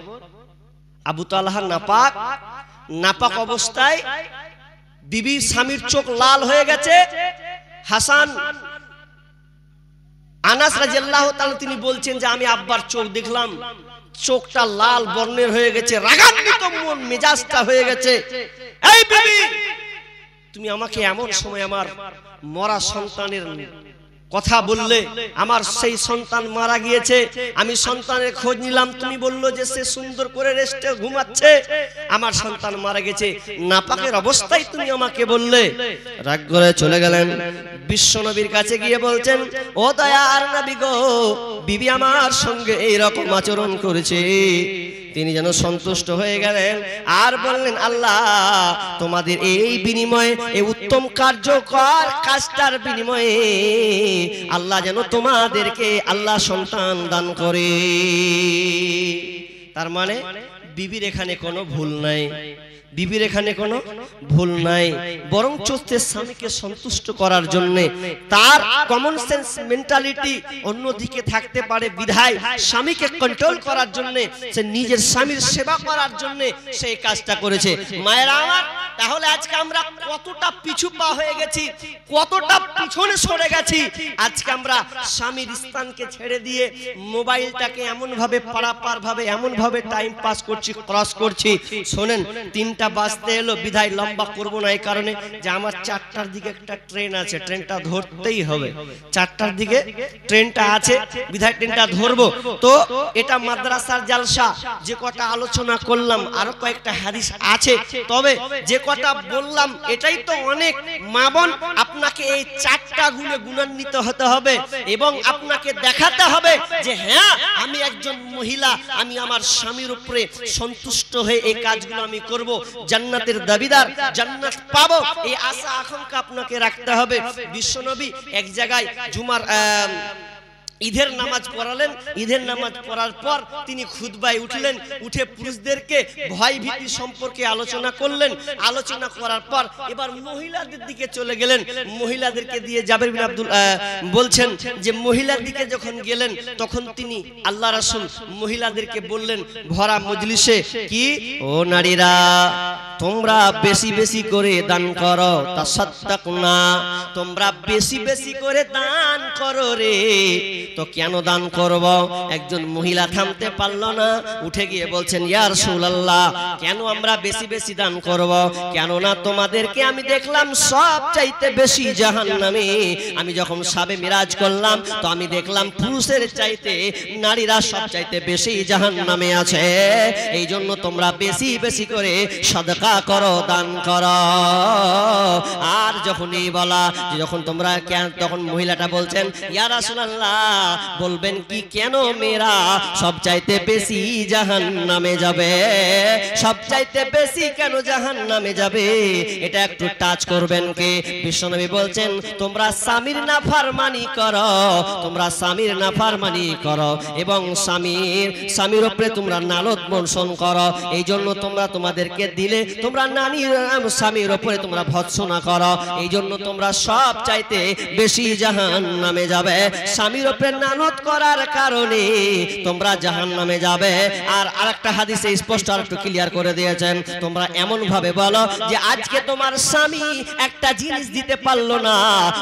আবু তালহা নাপাক অবস্থায়, বিবি স্বামীর চোখ লাল হয়ে গেছে। হাসান আনাস রাদিয়াল্লাহু তাআলা তিনি বলছেন যে আমি আব্বার চোখ দেখলাম, চোখটা লাল বর্ণের হয়ে গেছে, রাগান্বিত মন মেজাজটা হয়ে গেছে। এই বিবি, তুমি আমাকে এমন সময় আমার মরা সন্তানের কথা বললে, আমার সেই সন্তান মারা গিয়েছে, আমি সন্তানের খোঁজ নিলাম, তুমি বললো যে সে সুন্দর করে রেস্টে ঘুমাচ্ছে, আমার সন্তান মারা গেছে, নাপাকের অবস্থায় তুমি আমাকে বললে। রাগ করে চলে গেলেন, বিশ্ব নবীর কাছে গিয়ে বলছেন, ও দয়ার নবী গো, বিবি আমার সঙ্গে এইরকম আচরণ করেছে। তিনি যেন সন্তুষ্ট হয়ে গেলেন আর বললেন, আল্লাহ তোমাদের এই বিনিময়ে, এই উত্তম কার্যকর কাজটার বিনিময়ে আল্লাহ যেন তোমাদেরকে আল্লাহ সন্তান দান করে। তার মানে বিবির এখানে কোনো ভুল নাই, বিবির এখানে কোনো ভুল নাই, বরং চোস্তে স্বামীকে সন্তুষ্ট করার জন্য তার কমন সেন্স মেন্টালিটি অন্যদিকে থাকতে পারে, বিধায় স্বামীকে কন্ট্রোল করার জন্য, সে নিজের স্বামীর সেবা করার জন্য সেই কাজটা করেছে। মায়েরা আমার, তাহলে আজকে আমরা কতটা পিছু পা হয়ে গেছি, কতটা পিছনে সরে গেছি। আজকে আমরা স্বামীর স্থানকে ছেড়ে দিয়ে মোবাইলটাকে এমন ভাবে পারাপার ভাবে, এমন ভাবে টাইম পাস করছি, ক্রস করছি। শোনেন, 3টা বাজতে এলো, বিধায় লম্বা করব না, এই কারণে যে আমার 4টার দিকে একটা ট্রেন আছে, ট্রেনটা ধরতেই হবে। 4টার দিকে ট্রেনটা আছে, বিধায় ট্রেনটা ধরবো। তো এটা মাদ্রাসার জালসা, যে কটা আলোচনা করলাম, আরো কয়েকটা হাদিস আছে, তবে যে কটা বললাম এটাই তো অনেক। মা বোন, আপনাকে এই 4টা গুণে গুণান্বিত হতে হবে এবং আপনাকে দেখাতে হবে যে হ্যাঁ, আমি একজন মহিলা, আমি আমার স্বামীর উপরে সন্তুষ্ট হয়ে এই কাজগুলো আমি করব, জান্নাতের দাবিদার, জান্নাত পাবো, এই আশা আকাঙ্ক্ষা আপনাকে রাখতে হবে। বিশ্বনবী এক জায়গায় জুমার ঈদের নামাজ পড়ালেন, ঈদের নামাজ পড়ার পর তিনি খুতবায় উঠলেন, উঠে পুরুষদেরকে ভয় ভীতি সম্পর্কে আলোচনা করলেন। আলোচনা করার পর এবার মহিলাদের দিকে চলে গেলেন, মহিলাদেরকে দিয়ে জাবের বিন আব্দুল বলছেন যে মহিলার দিকে যখন গেলেন, তখন তিনি আল্লাহ রাসূল মহিলাদেরকে বললেন ভরা মজলিসে, কি ও নারীরা, তোমরা বেশি বেশি করে দান করো, তাসাদদাকনা, তোমরা বেশি বেশি করে দান করো রে। তো কেন দান করব? একজন মহিলা থামতে পারলো না, উঠে গিয়ে বলছেন, ইয়া রাসূলুল্লাহ, কেন আমরা বেশি বেশি দান করব? কেননা তোমাদেরকে আমি দেখলাম সব চাইতে বেশি জাহান্নামে। আমি যখন সাবে মিরাজ করলাম, তো আমি দেখলাম পুরুষের চাইতে নারীরা সব চাইতে বেশি জাহান্নামে আছে। এই জন্য তোমরা বেশি বেশি করে সাদকা করো, দান করো। আর যখনই বলা, যখন তোমরা কেন, তখন মহিলাটা বলছেন, ইয়া রাসূলুল্লাহ, বলবেন কি, কেন মেয়েরা সব চাইতে বেশি জাহান্নামে যাবে? সব চাইতে বেশি কেন জাহান্নামে যাবে? এটা একটু টাচ করবেন কে? বিশ্বনবী বলছেন, তোমরা স্বামীর নাফরমানি করো, তোমরা স্বামীর নাফরমানি করো এবং স্বামীর উপরে তোমরা নালত বর্ষণ করো। এই জন্য তোমরা তোমাদেরকে দিলে তোমরা নারীর স্বামীর উপরে তোমরা ভৎসনা করো, এই জন্য তোমরা সব চাইতে বেশি জাহান্নামে যাবে। স্বামীর উপরে নানত করার কারণে তোমরা জাহান্নামে যাবে। আর আরেকটা হাদিসে স্পষ্ট আর একটু ক্লিয়ার করে দিয়েছেন, তোমরা এমন ভাবে বলো যে আজকে তোমার স্বামী একটা জিনিস দিতে পারলো না,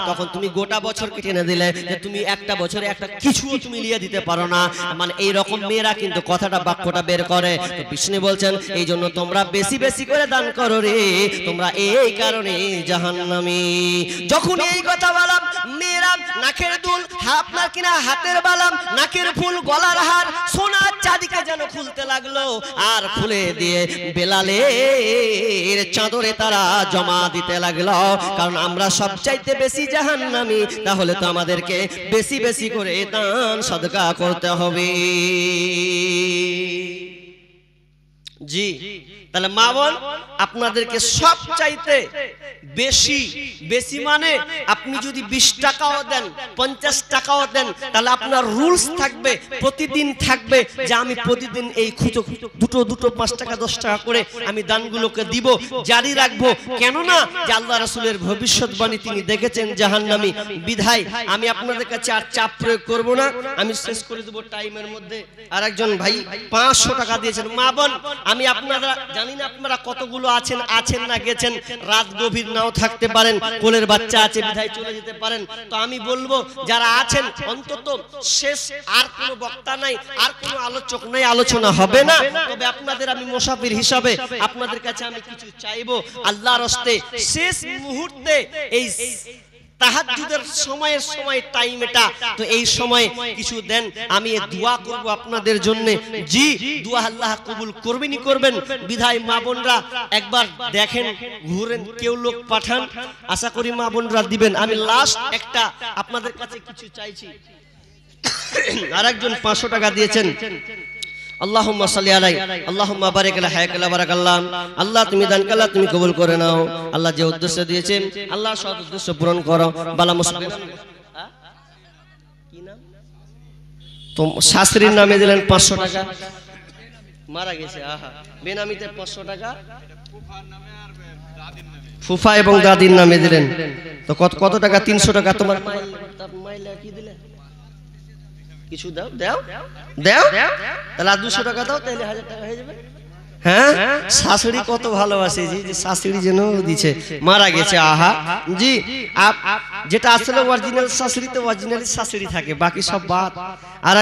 তখন তুমি গোটা বছর কেটে দিলে যে তুমি একটা বছরে একটা কিছুও তুমি লিয়ে দিতে পারো না, মানে এই রকম মেয়েরা কিন্তু কথাটা বাক্যটা বের করে। তো বিষ্ণু বলছেন এই জন্য তোমরা বেশি বেশি করে দান করো রে, তোমরা এই কারণে জাহান্নামী। যখন এই কথা বললাম, মেয়েরা নাকের দুল, আপনার কিনা হাতের বালাম, নাকের ফুল, গলার হার, সোনার চাঁদিকে যেন খুলতে লাগলো, আর খুলে দিয়ে বেলালের চাদরে তারা জমা দিতে লাগলো। কারণ আমরা সবচাইতে বেশি জাহান্নামী, তাহলে তো আমাদেরকে বেশি বেশি করে দান সদকা করতে হবে। জি, তাহলে মা বোন আপনাদেরকে সব চাইতে বেশি বেশি মানে আপনি যদি 20 টাকাও দেন, 50 টাকাও দেন, তাহলে আপনার রুলস থাকবে, প্রতিদিন থাকবে যে আমি প্রতিদিন এই দুটো 5 টাকা 10 টাকা করে আমি দানগুলোকে দিব, জারি রাখবো। কেননা যে আল্লাহ রাসূলের ভবিষ্যৎবাণী তিনি দেখেছেন জাহান্নামী, বিধায় আমি আপনাদের কাছে আর চাপ প্রয়োগ করব না, আমি শেষ করে দেব টাইমের মধ্যে। আর একজন ভাই 500 টাকা দিয়েছেন। মা বোন আমি আপনারা জানি না আপনারা কতগুলো আছেন না গেছেন, রাত গভীর নাও থাকতে পারেন, কোলের বাচ্চা আছে বিধায় চলে যেতে পারেন। তো আমি বলবো যারা আছেন অন্তত শেষ, আর কোনো বক্তা নাই, আর কোনো আলোচক নাই, আলোচনা হবে না, তবে আপনাদের আমি মুসাফির হিসাবে আপনাদের কাছে আমি কিছু চাইবো আল্লাহর হস্তে। শেষ মুহূর্তে এই তাহাজ্জুদের সময় টাইম এটা, তো এই সময় কিছু দেন, আমি দোয়া করব আপনাদের জন্য। জি, দোয়া আল্লাহ কবুল করবেনই করবেন। বিধায় মা বোনরা একবার দেখেন, ঘুরেন, কেউ লোক পাঠান, আশা করি মা বোনরা দিবেন। আমি লাস্ট একটা আপনাদের কাছে কিছু চাইছি। আরেকজন 500 টাকা দিয়েছেন। আল্লাহুম্মা সাল্লি আলাই, আল্লাহুম্মা বারিক আলা হায়াকালা বারাকাল্লাহ। আল্লাহ তুমি দান কাল্লা তুমি কবুল করে নাও। আল্লাহ যে উদ্দেশ্য দিয়েছেন আল্লাহ সব উদ্দেশ্য পূরণ করো। বালা মুসলিম কি নাম তো শাস্ত্রীর নামে দিলেন 500 টাকা, মারা গেছে। আহা, বেনামিতে 500 টাকা ফুফা এবং দাদির নামে দিলেন। তো কত টাকা? 300 টাকা। তোমার মাইলা কি দিলে? কিছু দাও দাও দাও, তাহলে 200 টাকা দাও, তাহলে 1000 টাকা হয়ে যাবে। হ্যাঁ, শাশুড়ি কত ভালোবাসে, জি যে শাশুড়ি যেন দিছে, মারা গেছে। আহা, জি যেটা আসলে অরিজিনাল শাশুড়ি, তো অরিজিনালি শাশুড়ি থাকে, বাকি সব বাদ। আর